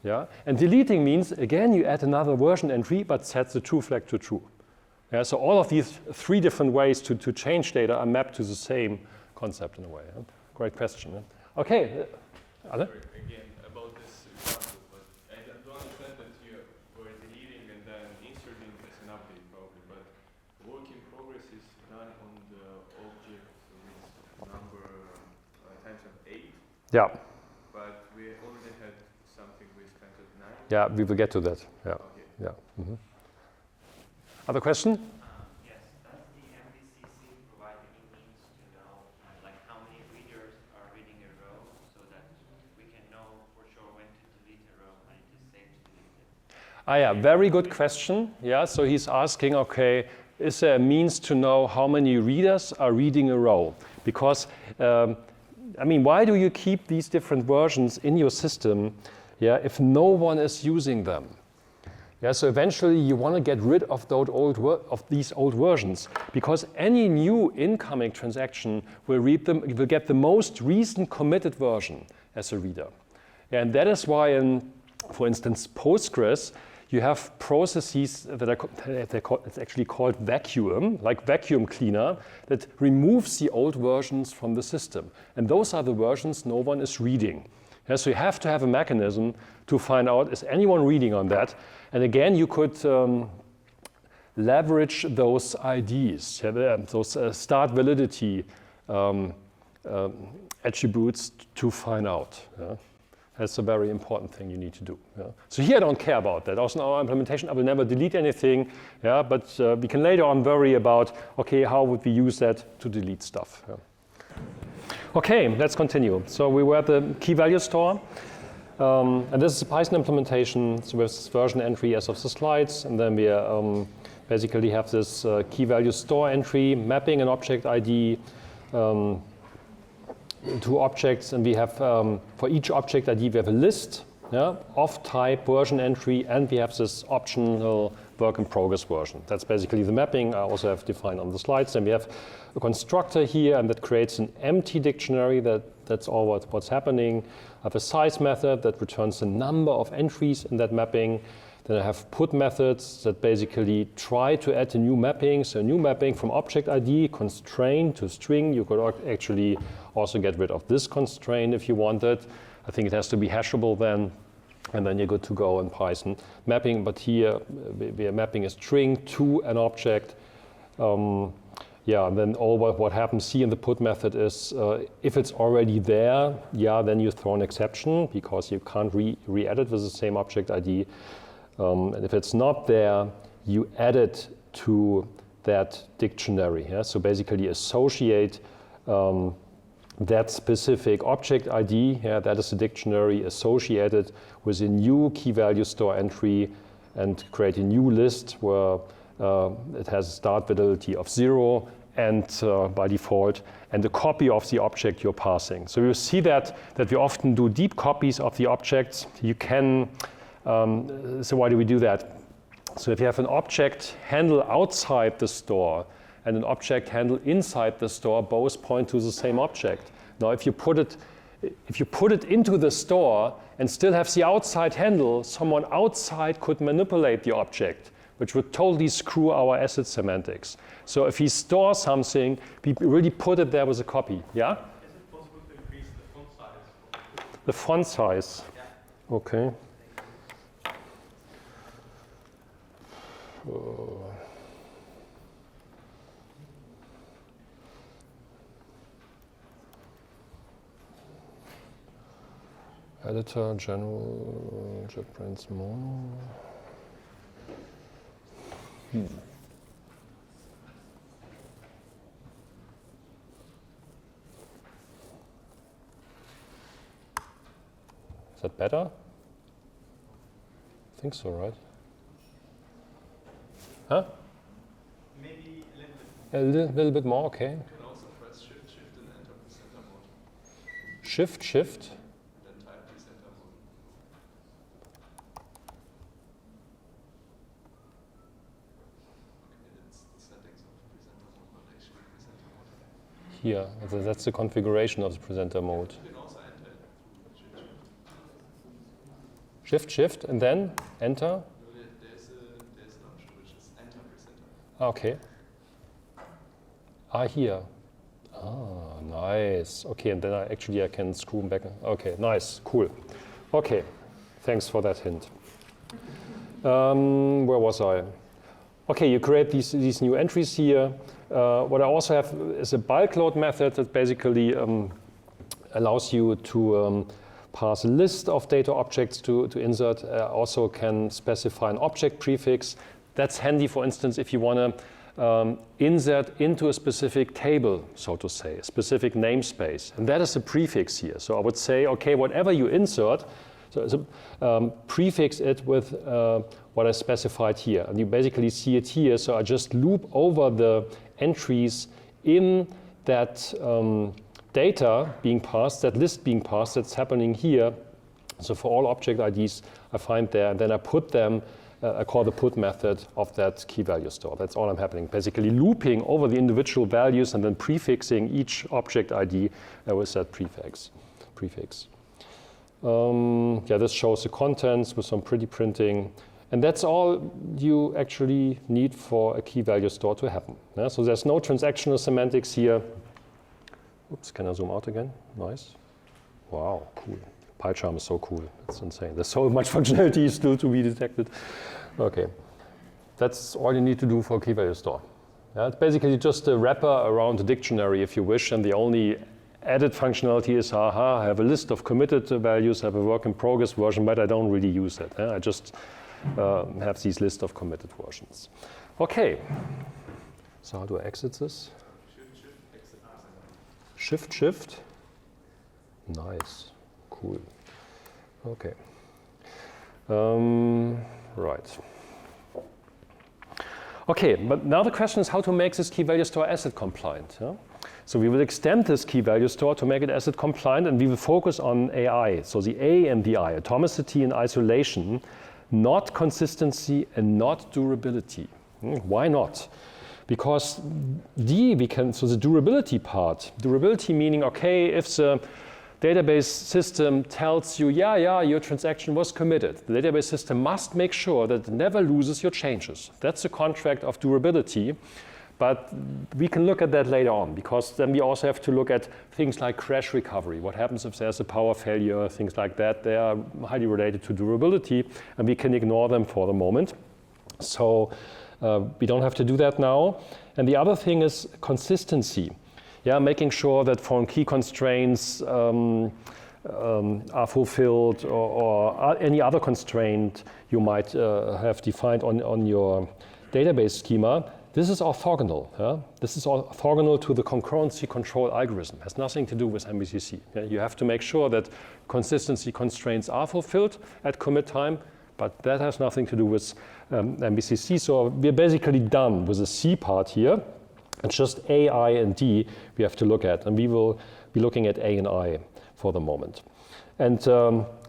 Yeah? And deleting means, again, you add another version entry, but sets the true flag to true. Yeah? So all of these three different ways to change data are mapped to the same concept in a way. Yeah? Great question. Yeah? Okay. Sorry, again, about this example, but I do understand that you were deleting and then inserting as an update probably, but work in progress is done on the object with number times of 8. Yeah. But we already had something with times of 9. Yeah, we will get to that. Yeah. Okay. Yeah. Mm-hmm. Other question? Yes. Does the MVCC provide any means to know like how many readers are reading a row so that we can know for sure when to delete a row when it is safe to delete it? Ah, yeah, very good question. Yeah, so he's asking, okay, is there a means to know how many readers are reading a row? Because, I mean, why do you keep these different versions in your system, yeah, if no one is using them? Yeah, so eventually you want to get rid of these old versions, because any new incoming transaction will will get the most recent committed version as a reader. Yeah, and that is why in, for instance, Postgres, you have processes that it's actually called vacuum, like vacuum cleaner, that removes the old versions from the system. And those are the versions no one is reading. Yeah, so you have to have a mechanism to find out, is anyone reading on that? And again, you could leverage those IDs, yeah, those start validity attributes to find out. Yeah? That's a very important thing you need to do. Yeah? So here I don't care about that. Also in our implementation, I will never delete anything, yeah? But we can later on worry about, okay, how would we use that to delete stuff? Yeah? Okay, let's continue. So we were at the key value store. And this is a Python implementation, so with this version entry as of the slides. And then we basically have this key value store entry, mapping an object ID, two objects, and we have for each object ID we have a list, yeah, of type version entry, and we have this optional work in progress version. That's basically the mapping I also have defined on the slides. And we have a constructor here, and that creates an empty dictionary. That's all what's happening. I have a size method that returns the number of entries in that mapping. Then I have put methods that basically try to add a new mapping. So a new mapping from object ID, constraint to string. You could actually also get rid of this constraint if you wanted. I think it has to be hashable then, and then you're good to go in Python. Mapping, but here we are mapping a string to an object. Yeah, and then all what happens here in the put method is if it's already there, yeah, then you throw an exception because you can't re-edit with the same object ID. And if it's not there, you add it to that dictionary. Yeah? So basically associate that specific object ID, yeah, that is a dictionary associated with a new key value store entry, and create a new list where it has a start validity of 0 and by default, and a copy of the object you're passing. So you see that we often do deep copies of the objects. You can, so why do we do that? So if you have an object handle outside the store and an object handle inside the store, both point to the same object. Now if you put it into the store and still have the outside handle, someone outside could manipulate the object, which would totally screw our asset semantics. So if we store something, we really put it there with a copy. Yeah? Is it possible to increase the font size? The font size? Yeah. Okay. Editor, general, JetBrains mono. Is that better? I think so, right? Huh? Maybe a little bit. A little bit more, okay. You can also press Shift, Shift, and enter presenter mode. Shift, Shift. Then type presenter mode. Okay, that's the settings of presenter mode, not actually presenter mode. Here, that's the configuration of the presenter mode. You can also enter it through Shift, Shift. Shift, Shift, and then enter. There's an option which is enter presenter. Okay. Here. Ah, nice. Okay, and then I can screw them back. Okay, nice, cool. Okay, thanks for that hint. Where was I? Okay, you create these new entries here. What I also have is a bulk load method that basically allows you to pass a list of data objects to insert. Also can specify an object prefix. That's handy, for instance, if you want to insert into a specific table, so to say, a specific namespace. And that is a prefix here. So I would say, okay, whatever you insert, prefix it with what I specified here. And you basically see it here. So I just loop over the entries in that data being passed, that list being passed, that's happening here. So for all object IDs I find there, and then I put them, I call the put method of that key value store. That's all I'm happening. Basically looping over the individual values and then prefixing each object ID with that prefix. This shows the contents with some pretty printing. And that's all you actually need for a key value store to happen. Yeah? So there's no transactional semantics here. Oops, can I zoom out again? Nice. Wow, cool. PyCharm is so cool. It's insane. There's so much functionality still to be detected. Okay. That's all you need to do for a key value store. Yeah, it's basically just a wrapper around a dictionary, if you wish, and the only added functionality is, I have a list of committed values, I have a work in progress version, but I don't really use it. I just have these list of committed versions. Okay. So how do I exit this? Shift, Shift. Nice. Cool. Okay. Right. Okay, but now the question is how to make this key value store ACID compliant. Yeah? So we will extend this key value store to make it ACID compliant, and we will focus on AI. So the A and the I, atomicity and isolation, not consistency and not durability. Why not? Because so the durability part, durability meaning, okay, if the database system tells you, yeah, your transaction was committed, the database system must make sure that it never loses your changes. That's the contract of durability. But we can look at that later on, because then we also have to look at things like crash recovery. What happens if there's a power failure, things like that. They are highly related to durability, and we can ignore them for the moment. So we don't have to do that now. And the other thing is consistency. Yeah, making sure that foreign key constraints are fulfilled, or any other constraint you might have defined on your database schema. This is orthogonal. Yeah? This is orthogonal to the concurrency control algorithm. It has nothing to do with MVCC. Yeah? You have to make sure that consistency constraints are fulfilled at commit time, but that has nothing to do with MVCC. So we're basically done with the C part here. It's just A, I, and D we have to look at. And we will be looking at A and I for the moment. And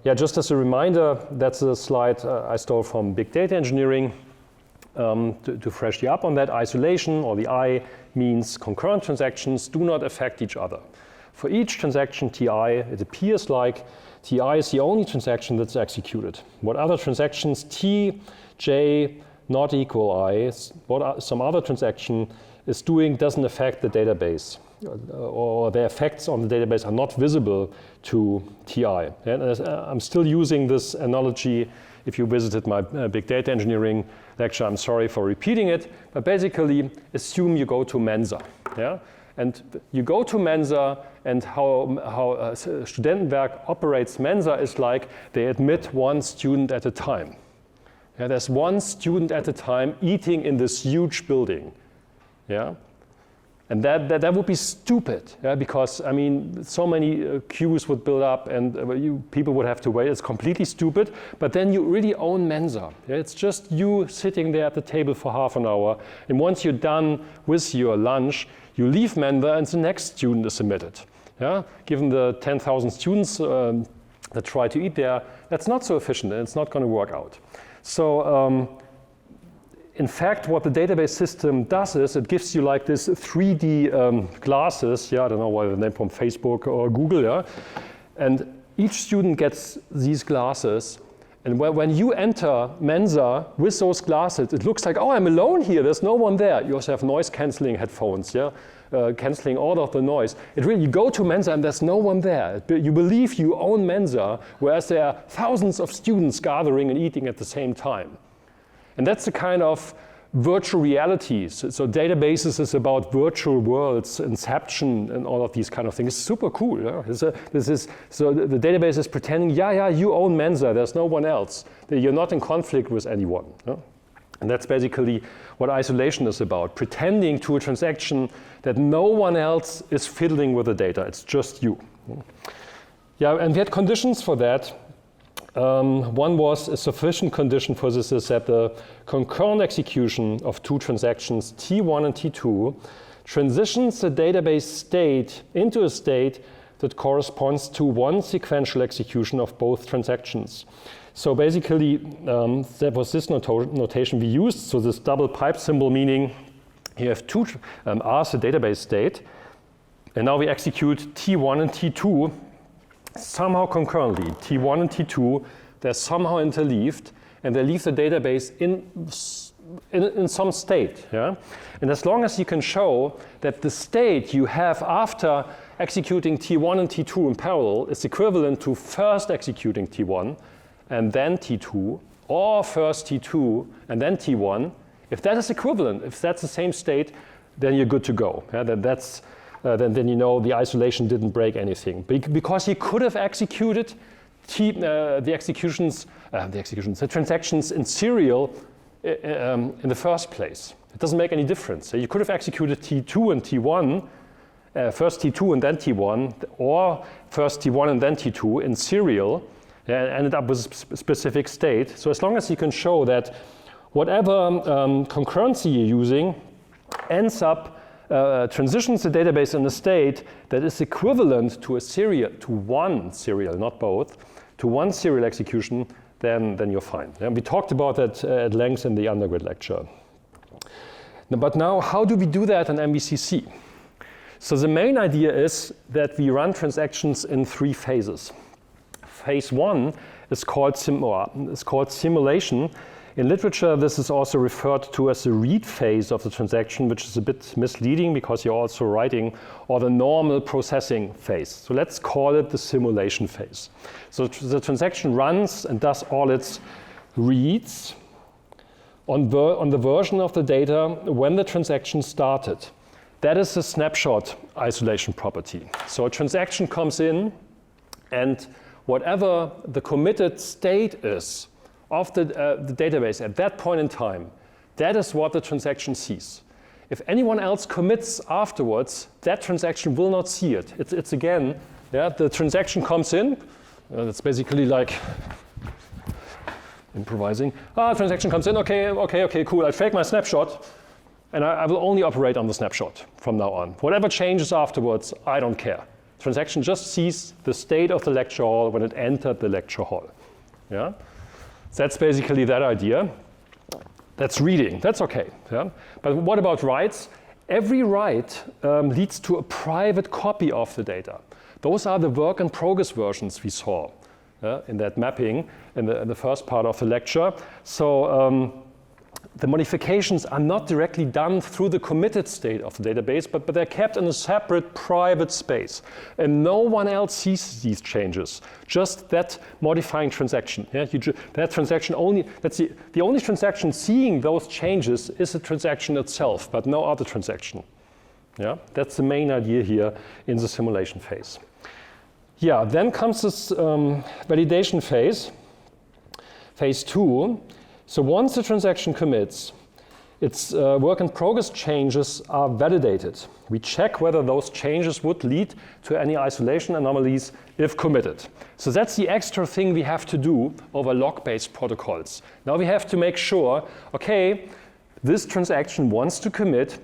just as a reminder, that's a slide I stole from Big Data Engineering. To fresh you up on that, isolation, or the I, means concurrent transactions do not affect each other. For each transaction Ti, it appears like Ti is the only transaction that's executed. What other transactions T, J, not equal I, what some other transaction is doing doesn't affect the database, or the effects on the database are not visible to Ti. And I'm still using this analogy. If you visited my Big Data Engineering lecture, I'm sorry for repeating it, but basically assume you go to Mensa. Yeah? And you go to Mensa, and how Studentenwerk operates Mensa is like they admit one student at a time. Yeah, there's one student at a time eating in this huge building. Yeah? And that would be stupid, yeah? Because, I mean, so many queues would build up and people would have to wait. It's completely stupid. But then you really own Mensa. Yeah? It's just you sitting there at the table for half an hour. And once you're done with your lunch, you leave Mensa and the next student is admitted. Yeah? Given the 10,000 students that try to eat there, that's not so efficient and it's not going to work out. So, in fact, what the database system does is it gives you like this 3D glasses. Yeah, I don't know why the name from Facebook or Google. Yeah, and each student gets these glasses. And when you enter Mensa with those glasses, it looks like, oh, I'm alone here. There's no one there. You also have noise canceling headphones. Yeah, canceling all of the noise. You go to Mensa and there's no one there. You believe you own Mensa, whereas there are thousands of students gathering and eating at the same time. And that's the kind of virtual realities. So databases is about virtual worlds, inception, and all of these kind of things. It's super cool. Yeah? So the database is pretending, yeah, you own Mensa. There's no one else. You're not in conflict with anyone. Yeah? And that's basically what isolation is about, pretending to a transaction that no one else is fiddling with the data. It's just you. Yeah, and we had conditions for that. One was a sufficient condition for this is that the concurrent execution of two transactions, T1 and T2, transitions the database state into a state that corresponds to one sequential execution of both transactions. So basically, that was this notation we used. So this double pipe symbol, meaning you have two R's, the database state, and now we execute T1 and T2 somehow concurrently. T1 and T2, they're somehow interleaved, and they leave the database in some state. Yeah? And as long as you can show that the state you have after executing T1 and T2 in parallel is equivalent to first executing T1 and then T2, or first T2 and then T1, if that is equivalent, if that's the same state, then you're good to go. Yeah? Then you know the isolation didn't break anything. Because you could have executed the transactions in serial in the first place. It doesn't make any difference. So you could have executed T2 and T1, first T2 and then T1, or first T1 and then T2 in serial, and ended up with a specific state. So as long as you can show that whatever concurrency you're using ends up transitions the database in a state that is equivalent to one serial, not both, to one serial execution, then you're fine. And we talked about that at length in the undergrad lecture. But now, how do we do that in MVCC? So the main idea is that we run transactions in 3 phases. Phase 1 is called simulation. In literature, this is also referred to as the read phase of the transaction, which is a bit misleading because you're also writing, or the normal processing phase. So let's call it the simulation phase. So the transaction runs and does all its reads on the version of the data when the transaction started. That is the snapshot isolation property. So a transaction comes in, and whatever the committed state is of the database at that point in time, that is what the transaction sees. If anyone else commits afterwards, that transaction will not see it. It's again, yeah, the transaction comes in. That's basically like improvising. Transaction comes in. Okay, cool. I fake my snapshot, and I will only operate on the snapshot from now on. Whatever changes afterwards, I don't care. Transaction just sees the state of the lecture hall when it entered the lecture hall. Yeah. That's basically that idea. That's reading. That's okay. Yeah? But what about writes? Every write leads to a private copy of the data. Those are the work in progress versions we saw in that mapping in the first part of the lecture. So the modifications are not directly done through the committed state of the database, but they're kept in a separate private space. And no one else sees these changes, just that modifying transaction. Yeah? That transaction only, that's the only transaction seeing those changes is the transaction itself, but no other transaction. Yeah? That's the main idea here in the simulation phase. Yeah, then comes this validation phase, phase 2. So once the transaction commits, its work in progress changes are validated. We check whether those changes would lead to any isolation anomalies if committed. So that's the extra thing we have to do over log-based protocols. Now we have to make sure, okay, this transaction wants to commit.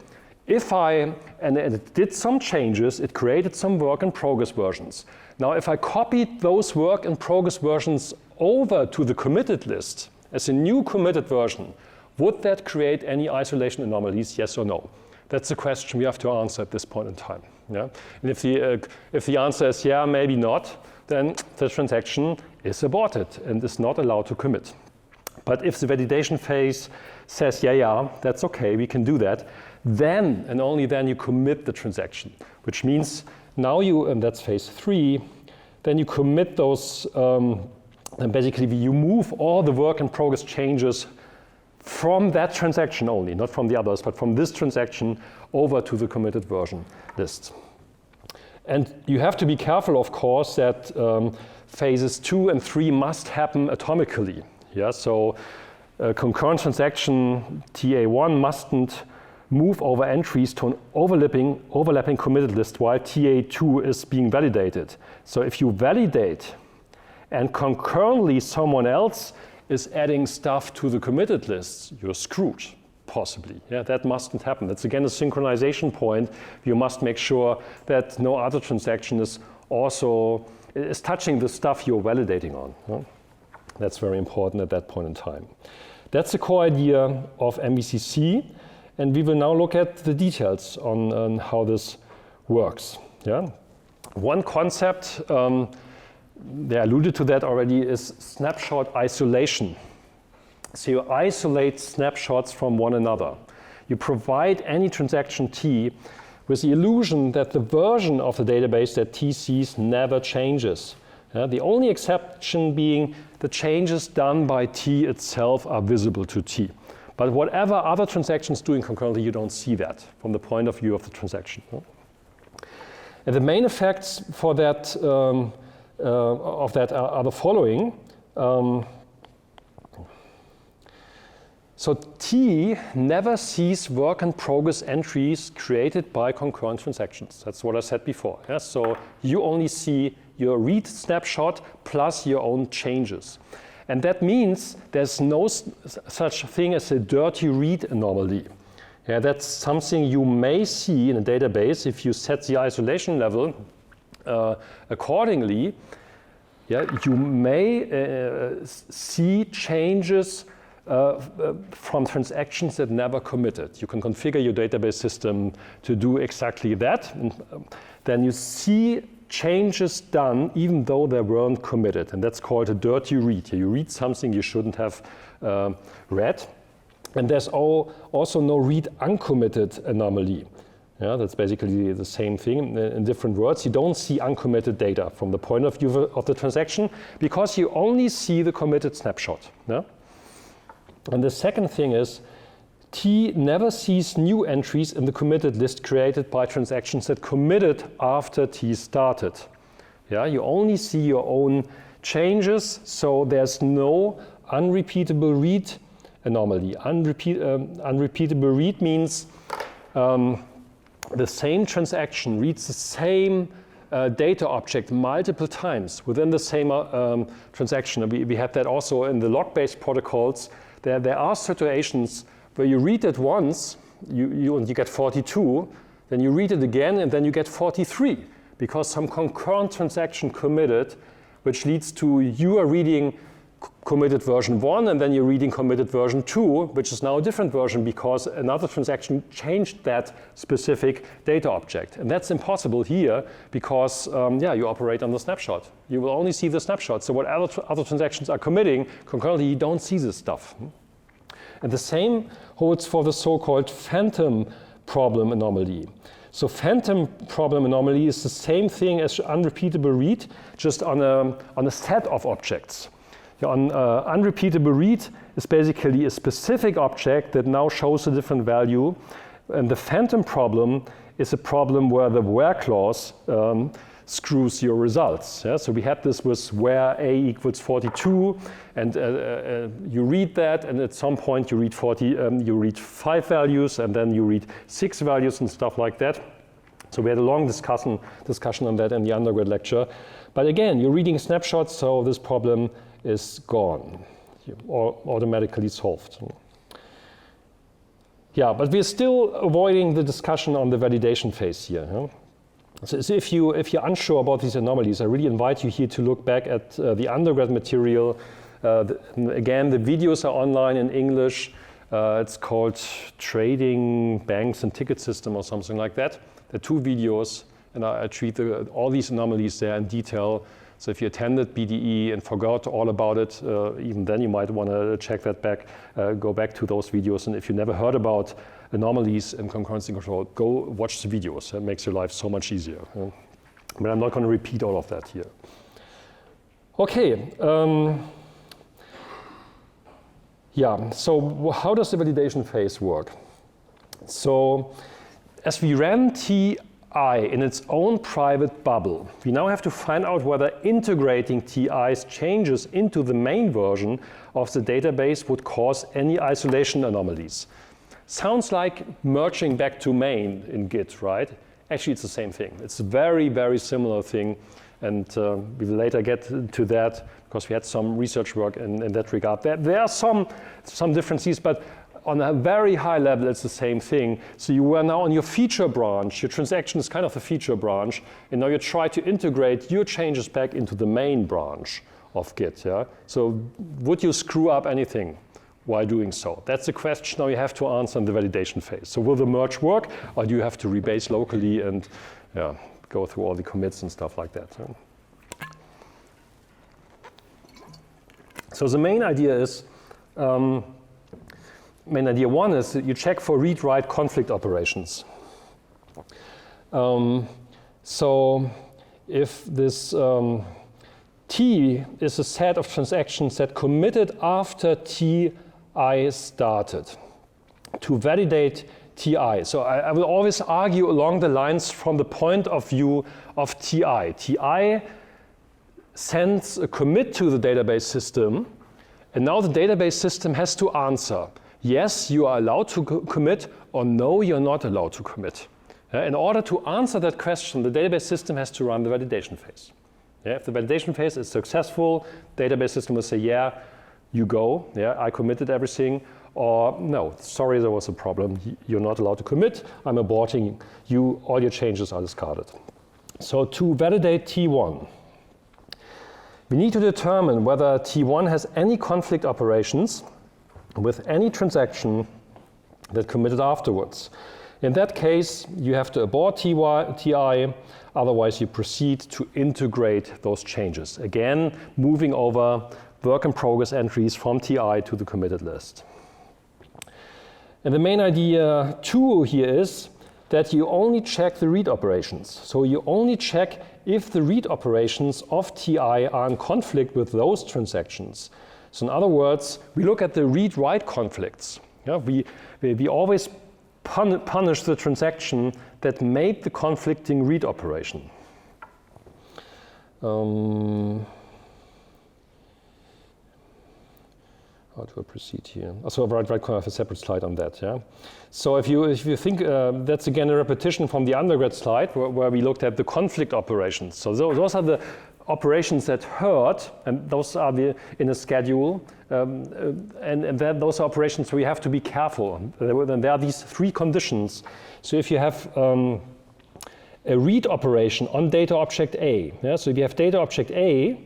And it did some changes, it created some work in progress versions. Now if I copied those work in progress versions over to the committed list as a new committed version, would that create any isolation anomalies, yes or no? That's the question we have to answer at this point in time. Yeah? And if the answer is yeah, maybe not, then the transaction is aborted and is not allowed to commit. But if the validation phase says, yeah, that's okay, we can do that, then and only then you commit the transaction, which means now and that's phase 3, then you commit those, and basically you move all the work in progress changes from that transaction only, not from the others, but from this transaction over to the committed version list. And you have to be careful, of course, that phases 2 and 3 must happen atomically. Yeah, so concurrent transaction TA1 mustn't move over entries to an overlapping committed list while TA2 is being validated. So if you validate and concurrently someone else is adding stuff to the committed lists, you're screwed, possibly. Yeah, that mustn't happen. That's again a synchronization point. You must make sure that no other transaction is touching the stuff you're validating on. Yeah? That's very important at that point in time. That's the core idea of MVCC, and we will now look at the details on how this works. Yeah? One concept, they alluded to that already, is snapshot isolation. So you isolate snapshots from one another. You provide any transaction T with the illusion that the version of the database that T sees never changes. The only exception being the changes done by T itself are visible to T. But whatever other transactions doing concurrently, you don't see that from the point of view of the transaction. And the main effects for that are the following. So T never sees work in progress entries created by concurrent transactions. That's what I said before. Yeah? So you only see your read snapshot plus your own changes. And that means there's no such thing as a dirty read anomaly. Yeah, that's something you may see in a database if you set the isolation level accordingly. Yeah, you may see changes from transactions that never committed. You can configure your database system to do exactly that. And then you see changes done even though they weren't committed. And that's called a dirty read. You read something you shouldn't have read. And there's also no read uncommitted anomaly. Yeah, that's basically the same thing in different words. You don't see uncommitted data from the point of view of the transaction because you only see the committed snapshot. Yeah? And the second thing is T never sees new entries in the committed list created by transactions that committed after T started. Yeah, you only see your own changes, so there's no unrepeatable read anomaly. Unrepeatable read means the same transaction reads the same data object multiple times within the same transaction. We had that also in the log-based protocols. There are situations where you read it once, you get 42, then you read it again, and then you get 43, because some concurrent transaction committed, which leads to you are reading committed version 1, and then you're reading committed version 2, which is now a different version because another transaction changed that specific data object. And that's impossible here because, you operate on the snapshot. You will only see the snapshot. So what other transactions are committing, concurrently, you don't see this stuff. And the same holds for the so-called phantom problem anomaly. So phantom problem anomaly is the same thing as unrepeatable read, just on a set of objects. Unrepeatable read is basically a specific object that now shows a different value. And the phantom problem is a problem where the where clause screws your results. Yeah? So we had this with where a equals 42, and you read that, and at some point you read 5 values, and then you read 6 values and stuff like that. So we had a long discussion on that in the undergrad lecture. But again, you're reading snapshots, so this problem is gone, or automatically solved. Yeah, but we're still avoiding the discussion on the validation phase here. Huh? So if you're unsure about these anomalies, I really invite you here to look back at the undergrad material. Again, the videos are online in English. It's called Trading Banks and Ticket System or something like that. There are 2 videos, and I treat all these anomalies there in detail. So if you attended BDE and forgot all about it, even then you might want to check that back, go back to those videos. And if you never heard about anomalies in concurrency control, go watch the videos. That makes your life so much easier. But I'm not going to repeat all of that here. Okay. Yeah, so how does the validation phase work? So as we ran TI in its own private bubble, we now have to find out whether integrating TI's changes into the main version of the database would cause any isolation anomalies. Sounds like merging back to main in Git, right? Actually, it's the same thing. It's a very, very similar thing, and we will later get to that because we had some research work in that regard. There are some differences, but on a very high level, it's the same thing. So you are now on your feature branch. Your transaction is kind of a feature branch, and now you try to integrate your changes back into the main branch of Git. Yeah? So would you screw up anything while doing so? That's the question now you have to answer in the validation phase. So will the merge work, or do you have to rebase locally and go through all the commits and stuff like that? Yeah? So the main idea is, main idea 1 is that you check for read-write conflict operations. So if this T is a set of transactions that committed after Ti started to validate Ti. So I will always argue along the lines from the point of view of Ti. Ti sends a commit to the database system, and now the database system has to answer. Yes, you are allowed to commit, or no, you're not allowed to commit. In order to answer that question, the database system has to run the validation phase. If the validation phase is successful, database system will say, yeah, you go, I committed everything, or no, sorry, there was a problem, you're not allowed to commit, I'm aborting you, all your changes are discarded. So to validate T1, we need to determine whether T1 has any conflict operations with any transaction that committed afterwards. In that case, you have to abort TI, otherwise you proceed to integrate those changes. Again, moving over work in progress entries from TI to the committed list. And the main idea 2 here is that you only check the read operations. So you only check if the read operations of TI are in conflict with those transactions. So in other words, we look at the read-write conflicts. We always punish the transaction that made the conflicting read operation. How do I proceed here? So right, I have a separate slide on that. Yeah. So if you think that's again a repetition from the undergrad slide where we looked at the conflict operations. So those are the operations that hurt, and those are in a schedule, and those are operations where you have to be careful. And there are these 3 conditions. So if you have a read operation on data object A, so if you have data object A,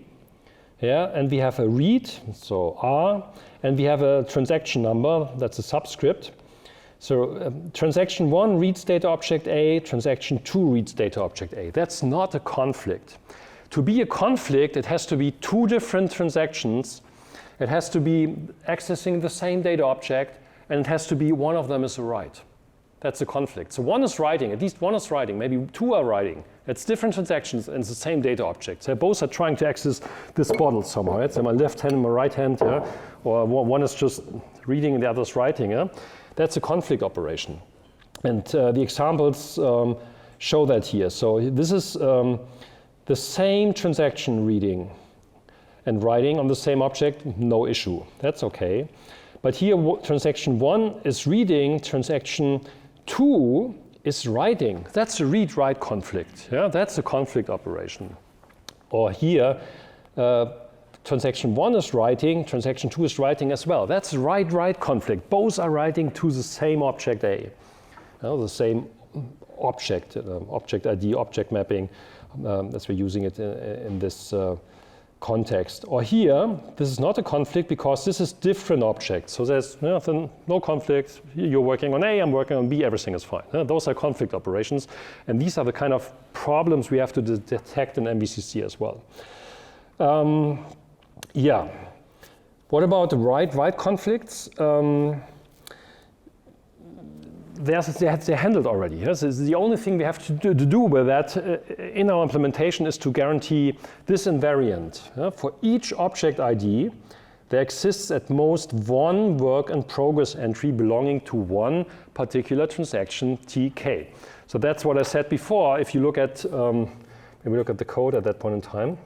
and we have a read, so R, and we have a transaction number, that's a subscript. So transaction 1 reads data object A, transaction 2 reads data object A. That's not a conflict. To be a conflict, it has to be 2 different transactions. It has to be accessing the same data object, and it has to be one of them is a write. That's a conflict. So one is writing, at least one is writing, maybe 2 are writing. It's different transactions and it's the same data object. So both are trying to access this bottle somehow. Right? So my left hand and my right hand, or one is just reading and the other is writing. That's a conflict operation. And the examples show that here. So this is the same transaction reading and writing on the same object, no issue. That's okay. But here, transaction 1 is reading, transaction 2 is writing. That's a read-write conflict. Yeah? That's a conflict operation. Or here, transaction 1 is writing, transaction 2 is writing as well. That's a write-write conflict. Both are writing to the same object A. The same object, object ID, object mapping, as we're using it in this context. Or here, this is not a conflict because this is different objects. So there's no conflict. You're working on A, I'm working on B, everything is fine. Those are conflict operations. And these are the kind of problems we have to detect in MVCC as well. Yeah. What about the write-write conflicts? They're handled already. Yes? The only thing we have to do with that in our implementation is to guarantee this invariant. For each object ID, there exists at most one work in progress entry belonging to one particular transaction TK. So that's what I said before. If you look at, maybe look at the code at that point in time.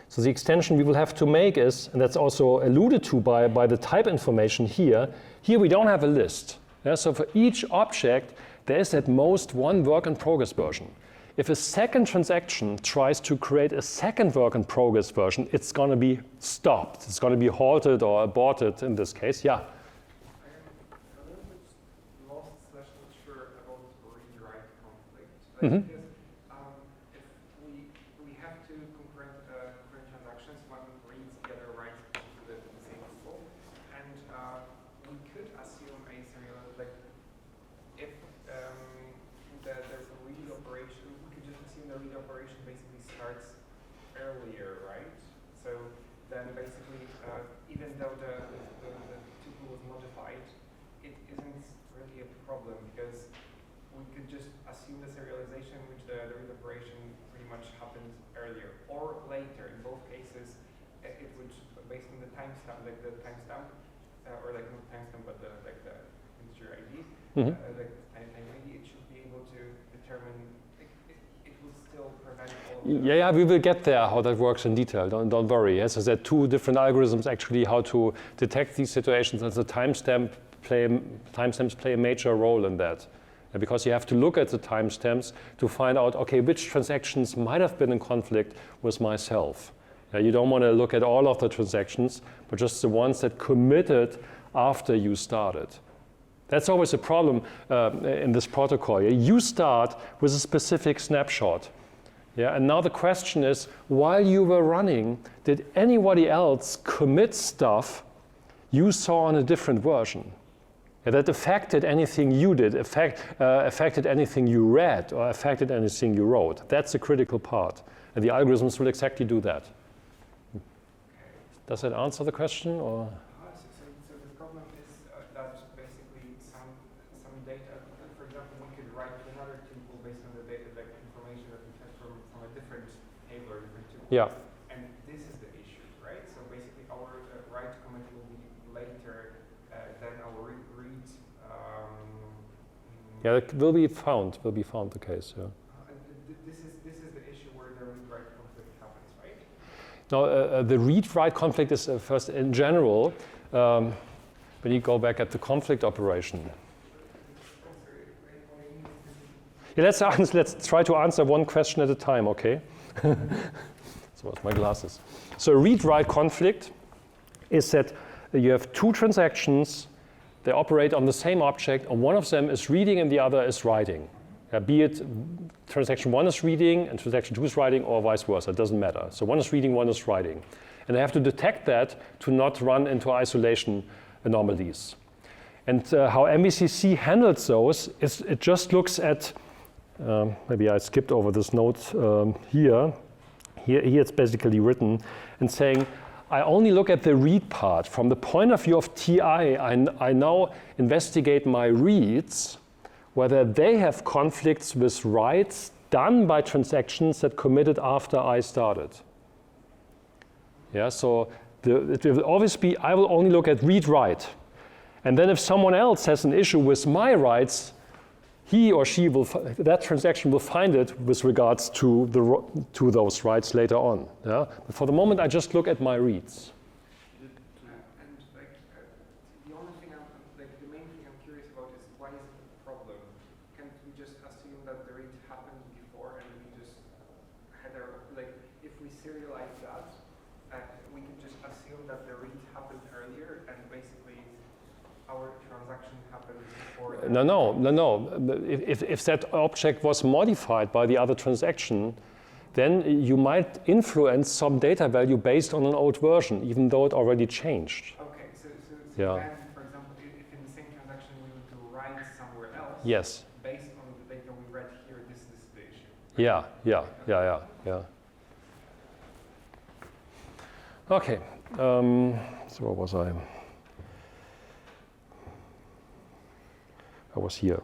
So the extension we will have to make is, and that's also alluded to by the type information here. Here we don't have a list. Yeah, so for each object, there is at most one work in progress version. If a second transaction tries to create a second work in progress version, it's going to be stopped. It's going to be halted or aborted in this case. Yeah? I am a little bit lost / not sure about read-write conflict. Mm-hmm. Because if we have two concurrent transactions, one reads, the other writes to the same scope, and we could assume a serial, like if there's a read operation, we could just assume the read operation basically starts earlier, right? So then basically, even though the tuple was modified, it isn't really a problem because we could just assume the serialization, which the read operation pretty much happens earlier or later. In both cases, it would, based on the timestamp, like the timestamp, or like not timestamp, but the integer ID, Mm-hmm. like time ID, it should be able to determine. It will still prevent all. Yeah, we will get there how that works in detail. Don't worry. Yes, so there are two different algorithms actually how to detect these situations, and the timestamps play a major role in that. Because you have to look at the timestamps to find out, okay, which transactions might have been in conflict with myself. You don't want to look at all of the transactions, but just the ones that committed after you started. That's always a problem in this protocol. You start with a specific snapshot. Yeah, and now the question is, while you were running, did anybody else commit stuff you saw on a different version? That affected anything you did, affected anything you read, or affected anything you wrote. That's a critical part. And the algorithms will exactly do that. Does that answer the question? Or? So the problem is that basically some data, for example, we could write to another tuple based on the data, like information that we have from a different table or different tuple. Yeah. And this is the issue, right? So basically our write commit will be later than our read. Yeah, it will be found the case. Yeah. This is the issue where the read-write conflict happens, right? Now, the read-write conflict is first in general. When you go back at the conflict operation. Yeah, let's try to answer one question at a time, okay? So my glasses. So read-write conflict is that you have two transactions. They operate on the same object, and one of them is reading and the other is writing. Be it transaction 1 is reading and transaction 2 is writing, or vice versa, it doesn't matter. So one is reading, one is writing. And they have to detect that to not run into isolation anomalies. And how MVCC handles those is it just looks at, maybe I skipped over this note here. Here it's basically written and saying, I only look at the read part. From the point of view of TI, I now investigate my reads, whether they have conflicts with writes done by transactions that committed after I started. Yeah, so it will always be, I will only look at read-write. And then if someone else has an issue with my writes, he or she will, that transaction will find it with regards to those writes later on. Yeah? But for the moment, I just look at my reads. The only thing the main thing I'm curious about is why is it a problem? Can't we just assume that the read happened before and we just had if we serialize that, we can just assume that the read happened earlier and basically our transaction happened before. No. If that object was modified by the other transaction, then you might influence some data value based on an old version, even though it already changed. Okay, so Yeah. then, for example, if in the same transaction we were to write somewhere else, Yes. based on the data we read here, this is the issue. Yeah. Okay, so what was I? I was here.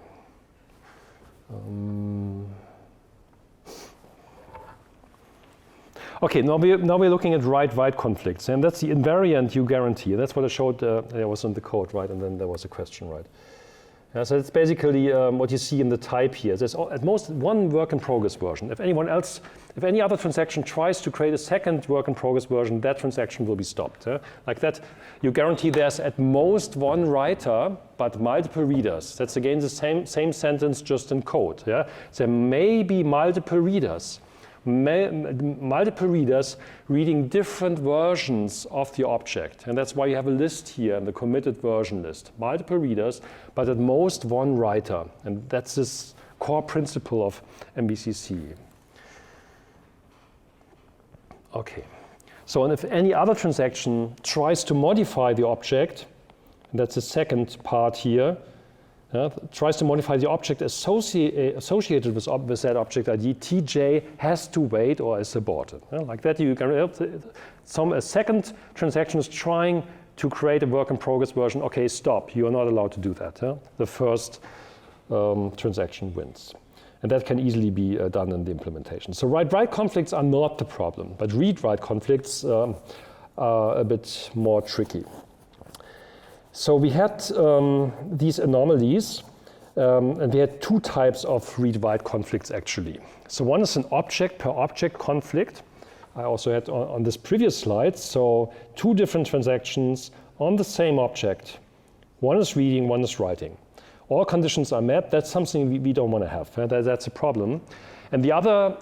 Okay, now we're looking at write-write conflicts, and that's the invariant you guarantee. That's what I showed. There was in the code, right? And then there was a question, right? So it's basically what you see in the type here. There's at most one work-in-progress version. If any other transaction tries to create a second work-in-progress version, that transaction will be stopped. Like that, you guarantee there's at most one writer, but multiple readers. That's again the same sentence, just in code. Yeah? There may be multiple readers. Multiple readers reading different versions of the object. And that's why you have a list here in the committed version list. Multiple readers, but at most one writer. And that's this core principle of MVCC. Okay. So and if any other transaction tries to modify the object, and that's the second part here, tries to modify the object associated with that object ID, TJ has to wait or is aborted. Like that, you can a second transaction is trying to create a work-in-progress version. Okay, stop. You are not allowed to do that. The first transaction wins. And that can easily be done in the implementation. So write-write conflicts are not the problem, but read-write conflicts are a bit more tricky. So we had these anomalies, and we had two types of read-write conflicts actually. So one is an object-per-object conflict. I also had on this previous slide. So two different transactions on the same object. One is reading, one is writing. All conditions are met. That's something we don't want to have. That's a problem. And the other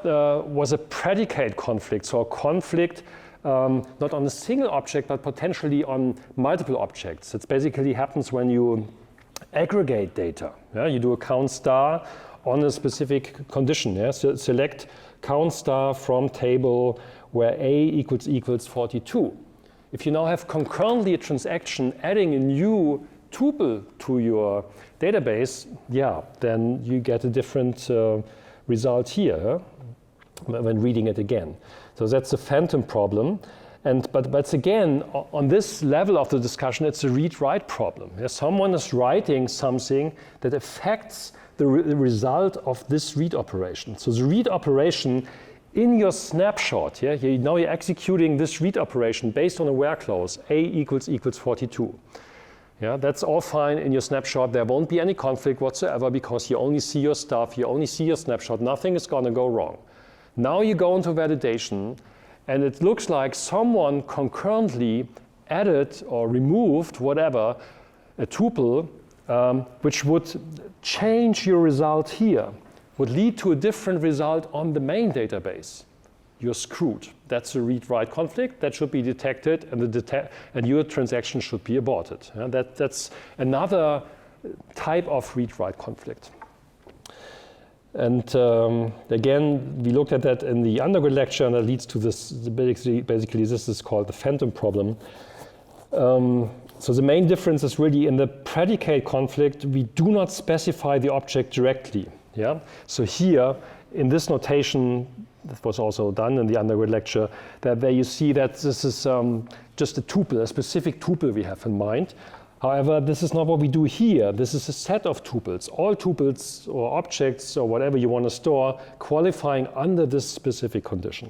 was a predicate conflict, so a conflict not on a single object, but potentially on multiple objects. It basically happens when you aggregate data. Yeah? You do a count star on a specific condition. Yeah? So select count star from table where A equals 42. If you now have concurrently a transaction adding a new tuple to your database, then you get a different result here when reading it again. So that's a phantom problem. But again, on this level of the discussion, it's a read-write problem. Someone is writing something that affects the result of this read operation. So the read operation in your snapshot, now you're executing this read operation based on a where clause, A equals 42. Yeah, that's all fine in your snapshot. There won't be any conflict whatsoever because you only see your stuff, you only see your snapshot. Nothing is going to go wrong. Now you go into validation, and it looks like someone concurrently added or removed whatever, a tuple, which would change your result here, would lead to a different result on the main database. You're screwed. That's a read-write conflict that should be detected, and your transaction should be aborted. That's another type of read-write conflict. And again, we looked at that in the undergrad lecture, and that leads to this. Basically, this is called the phantom problem. So the main difference is really in the predicate conflict, we do not specify the object directly. Yeah. So here, in this notation, that was also done in the undergrad lecture, that there you see that this is just a tuple, a specific tuple we have in mind. However, this is not what we do here. This is a set of tuples, all tuples or objects or whatever you want to store qualifying under this specific condition.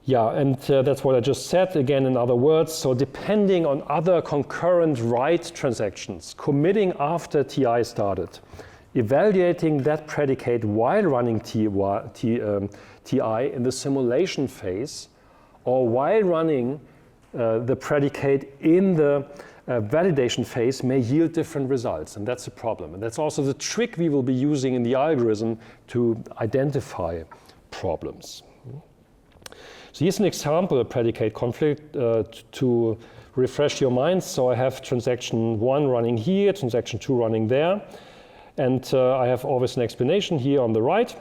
Yeah, and that's what I just said, again in other words. So depending on other concurrent write transactions, committing after TI started, evaluating that predicate while running TI in the simulation phase, or while running the predicate in the validation phase may yield different results, and that's a problem. And that's also the trick we will be using in the algorithm to identify problems. So here's an example of predicate conflict to refresh your minds. So I have transaction 1 running here, transaction 2 running there. And I have always an explanation here on the right.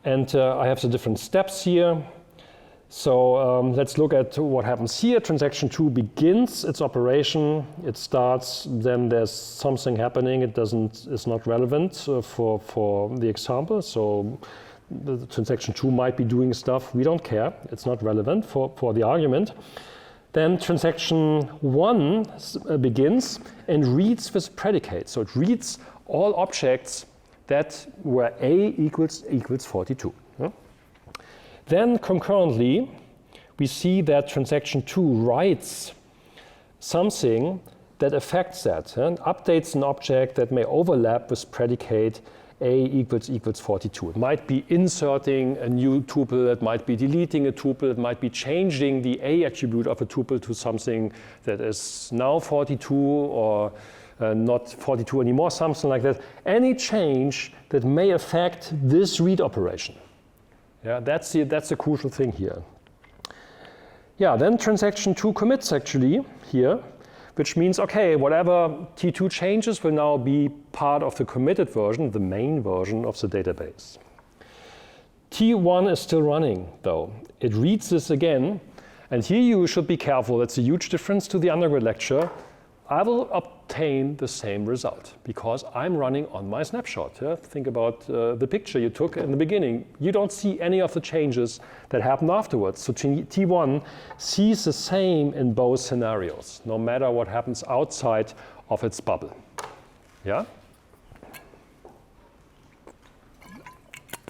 And I have the different steps here. So let's look at what happens here. Transaction 2 begins its operation. It starts, then there's something happening. It's not relevant for the example. So the transaction 2 might be doing stuff. We don't care. It's not relevant for the argument. Then transaction 1 begins and reads this predicate. So it reads all objects that where A equals 42. Yeah? Then concurrently, we see that transaction 2 writes something that affects that and updates an object that may overlap with predicate A equals 42. It might be inserting a new tuple, it might be deleting a tuple, it might be changing the A attribute of a tuple to something that is now 42 or not 42 anymore, something like that. Any change that may affect this read operation. Yeah, that's the crucial thing here. Yeah, then transaction 2 commits actually here, which means, okay, whatever T2 changes will now be part of the committed version, the main version of the database. T1 is still running, though. It reads this again, and here you should be careful. That's a huge difference to the undergrad lecture. I will obtain the same result because I'm running on my snapshot. Yeah? Think about the picture you took in the beginning. You don't see any of the changes that happen afterwards. So T1 sees the same in both scenarios, no matter what happens outside of its bubble. Yeah?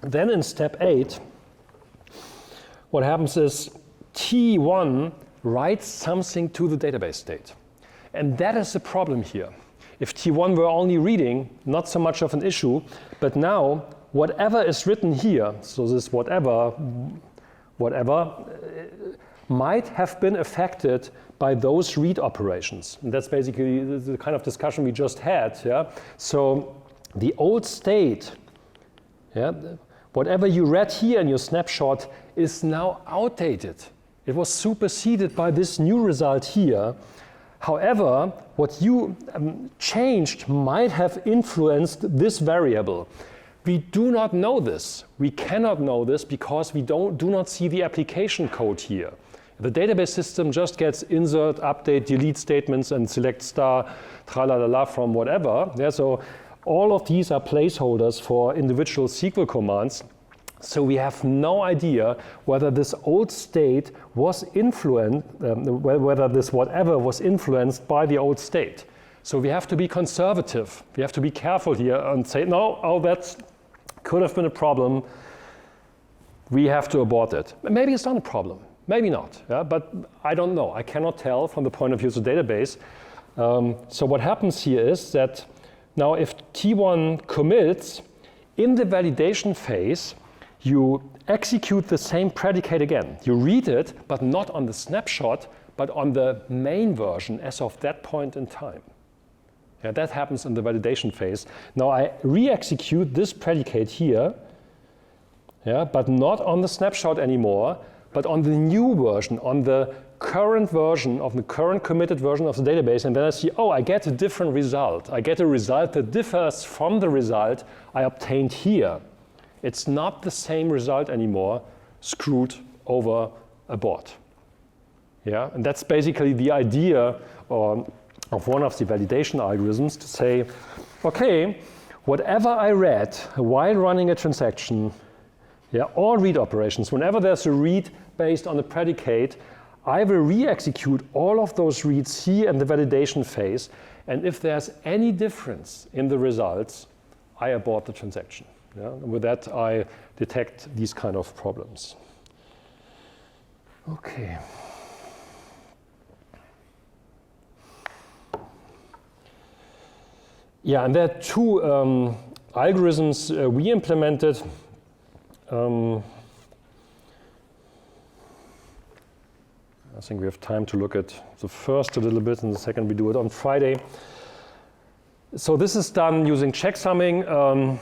Then in step 8, what happens is T1 writes something to the database state. And that is the problem here. If T1 were only reading, not so much of an issue, but now whatever is written here, so this whatever might have been affected by those read operations. And that's basically the kind of discussion we just had. Yeah? So the old state, yeah, whatever you read here in your snapshot is now outdated. It was superseded by this new result here. However, what you changed might have influenced this variable. We do not know this. We cannot know this because we do not see the application code here. The database system just gets insert, update, delete statements and select star, tra-la-la-la from whatever. Yeah, so all of these are placeholders for individual SQL commands. So we have no idea whether this old state was influenced, whether this whatever was influenced by the old state. So we have to be conservative. We have to be careful here and say, no, oh, that could have been a problem. We have to abort it. Maybe it's not a problem. Maybe not. Yeah? But I don't know. I cannot tell from the point of view of the database. So what happens here is that now if T1 commits, in the validation phase, you execute the same predicate again. You read it, but not on the snapshot, but on the main version as of that point in time. Yeah, that happens in the validation phase. Now I re-execute this predicate here, yeah, but not on the snapshot anymore, but on the new version, on the current version of the current committed version of the database. And then I see, oh, I get a different result. I get a result that differs from the result I obtained here. It's not the same result anymore, screwed over a board. Yeah, and that's basically the idea of one of the validation algorithms to say, okay, whatever I read while running a transaction, yeah, all read operations, whenever there's a read based on a predicate, I will re-execute all of those reads here in the validation phase. And if there's any difference in the results, I abort the transaction. Yeah? And with that, I detect these kind of problems. Okay. Yeah, and there are two algorithms we implemented. I think we have time to look at the first a little bit, and the second we do it on Friday. So this is done using checksumming.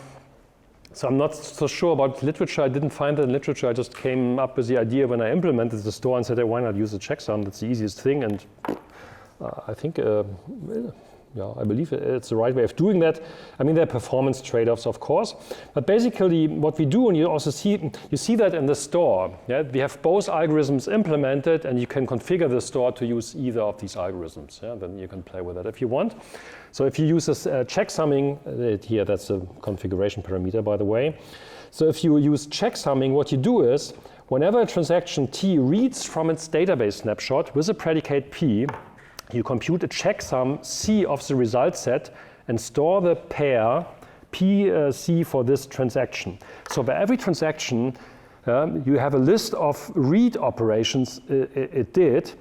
So I'm not so sure about literature. I didn't find that in literature. I just came up with the idea when I implemented the store and said, hey, why not use a checksum? That's the easiest thing. And I think, yeah, I believe it's the right way of doing that. I mean, there are performance trade-offs, of course. But basically, what we do, and you also see that in the store. Yeah? We have both algorithms implemented, and you can configure the store to use either of these algorithms. Yeah? Then you can play with that if you want. So if you use this checksumming, here that's a configuration parameter, by the way. So if you use checksumming, what you do is, whenever a transaction T reads from its database snapshot with a predicate P, you compute a checksum C of the result set and store the pair PC for this transaction. So by every transaction, you have a list of read operations it did.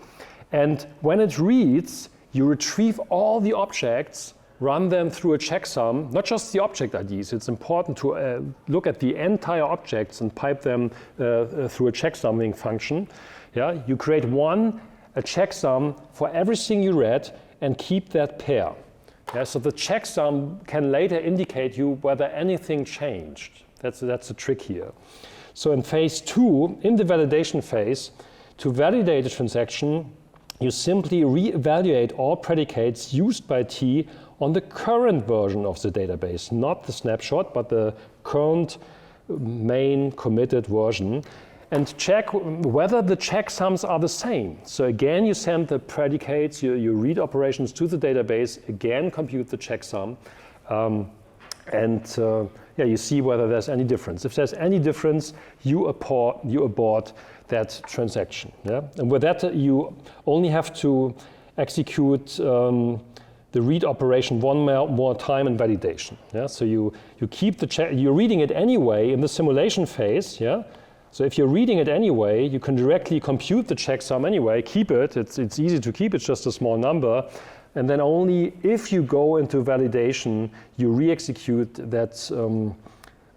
And when it reads, you retrieve all the objects, run them through a checksum, not just the object IDs. It's important to look at the entire objects and pipe them through a checksumming function. Yeah? You create a checksum for everything you read and keep that pair. Yeah? So the checksum can later indicate you whether anything changed. That's the trick here. So in phase 2, in the validation phase, to validate a transaction, you simply re-evaluate all predicates used by T on the current version of the database, not the snapshot, but the current main committed version, and check whether the checksums are the same. So again, you send the predicates, your read operations to the database, again compute the checksum, yeah, you see whether there's any difference. If there's any difference, you abort that transaction. Yeah? And with that, you only have to execute the read operation one more time in validation. Yeah? So you keep you're reading it anyway in the simulation phase. Yeah? So if you're reading it anyway, you can directly compute the checksum anyway, keep it. It's easy to keep, it's just a small number. And then only if you go into validation, you re-execute that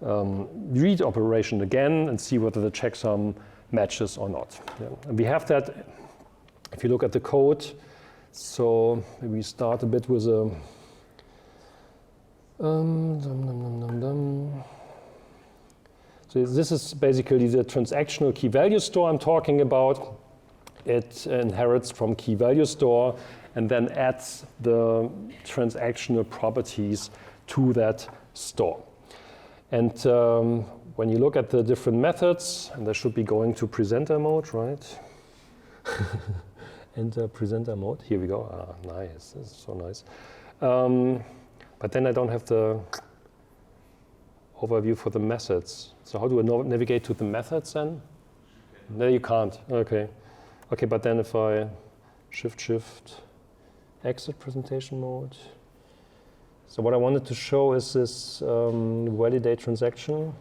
read operation again and see whether the checksum matches or not. Yeah. And we have that, if you look at the code, so maybe we start a bit with a So this is basically the transactional key value store I'm talking about. It inherits from key value store and then adds the transactional properties to that store. And when you look at the different methods, and they should be going to presenter mode, right? Enter presenter mode. Here we go. Ah, nice. This is so nice. But then I don't have the overview for the methods. So how do I navigate to the methods then? No, you can't. Okay. Okay, but then if I shift, exit presentation mode. So what I wanted to show is this validate transaction.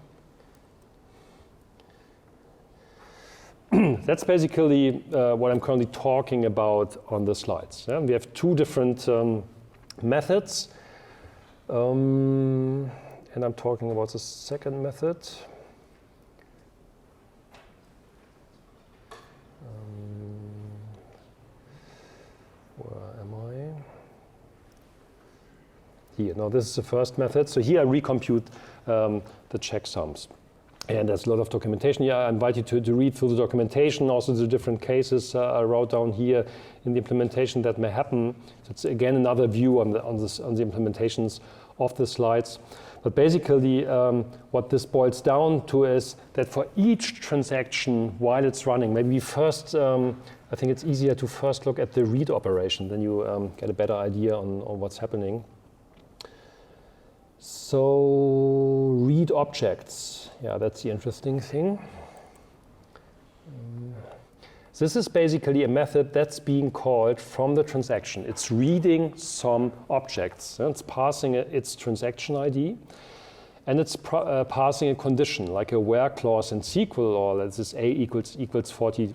That's basically what I'm currently talking about on the slides. Yeah? We have two different methods. And I'm talking about the second method. Where am I? Here. Now this is the first method. So here I recompute the checksums. And there's a lot of documentation here. I invite you to read through the documentation, also the different cases I wrote down here in the implementation that may happen. So it's again another view on the implementations of the slides. But basically, what this boils down to is that for each transaction while it's running, maybe first, I think it's easier to first look at the read operation, then you get a better idea on what's happening. So read objects, yeah, that's the interesting thing. This is basically a method that's being called from the transaction. It's reading some objects. It's passing its transaction ID. and it's passing a condition, like a where clause in SQL, or let's just a equals 42.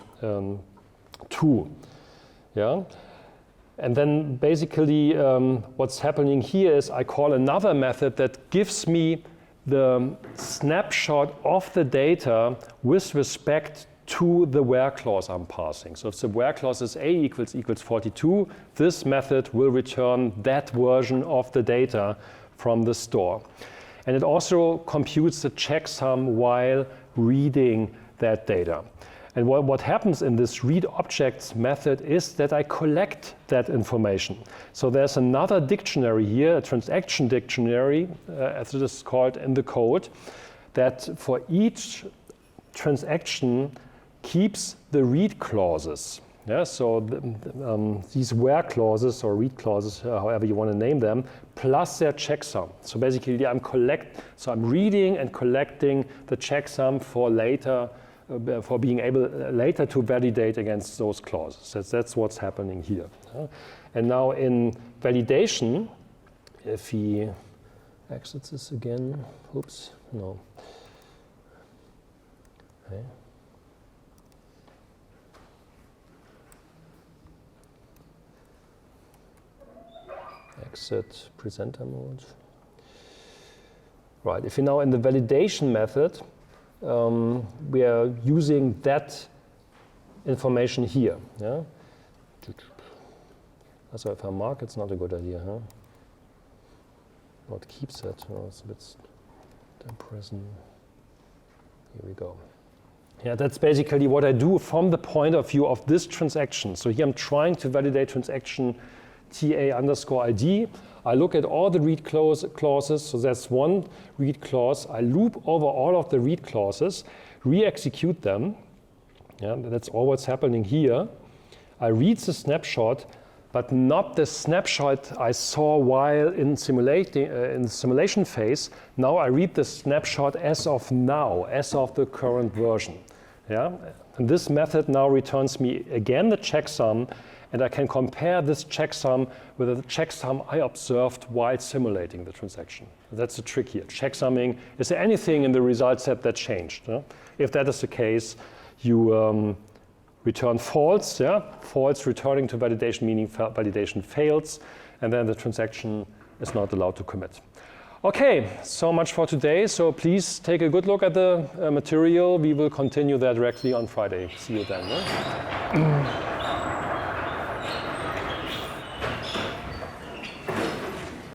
Yeah? And then basically what's happening here is I call another method that gives me the snapshot of the data with respect to the where clause I'm passing. So if the where clause is a equals 42, this method will return that version of the data from the store. And it also computes the checksum while reading that data. And what happens in this read objects method is that I collect that information. So there's another dictionary here, a transaction dictionary, as it is called in the code, that for each transaction keeps the read clauses. Yeah, so these where clauses or read clauses, however you want to name them, plus their checksum. So basically I'm reading and collecting the checksum for later, for being able later to validate against those clauses. That's what's happening here. And now in validation, if he exits this again, oops, no. Okay. Exit presenter mode. Right, if you're now in the validation method, we are using that information here. Yeah? So if I mark, it's not a good idea. Huh? What keeps it? Oh, it's a bit prison. Here we go. Yeah, that's basically what I do from the point of view of this transaction. So here I'm trying to validate transaction TA_ID. I look at all the read clauses, so that's one read clause. I loop over all of the read clauses, re-execute them. Yeah, that's all what's happening here. I read the snapshot, but not the snapshot I saw while in the simulation phase. Now I read the snapshot as of now, as of the current version. Yeah? And this method now returns me again the checksum, and I can compare this checksum with the checksum I observed while simulating the transaction. That's the trick here. Checksumming, is there anything in the result set that changed? If that is the case, you return false. Yeah? False returning to validation, meaning validation fails, and then the transaction is not allowed to commit. Okay, so much for today. So please take a good look at the material. We will continue that directly on Friday. See you then.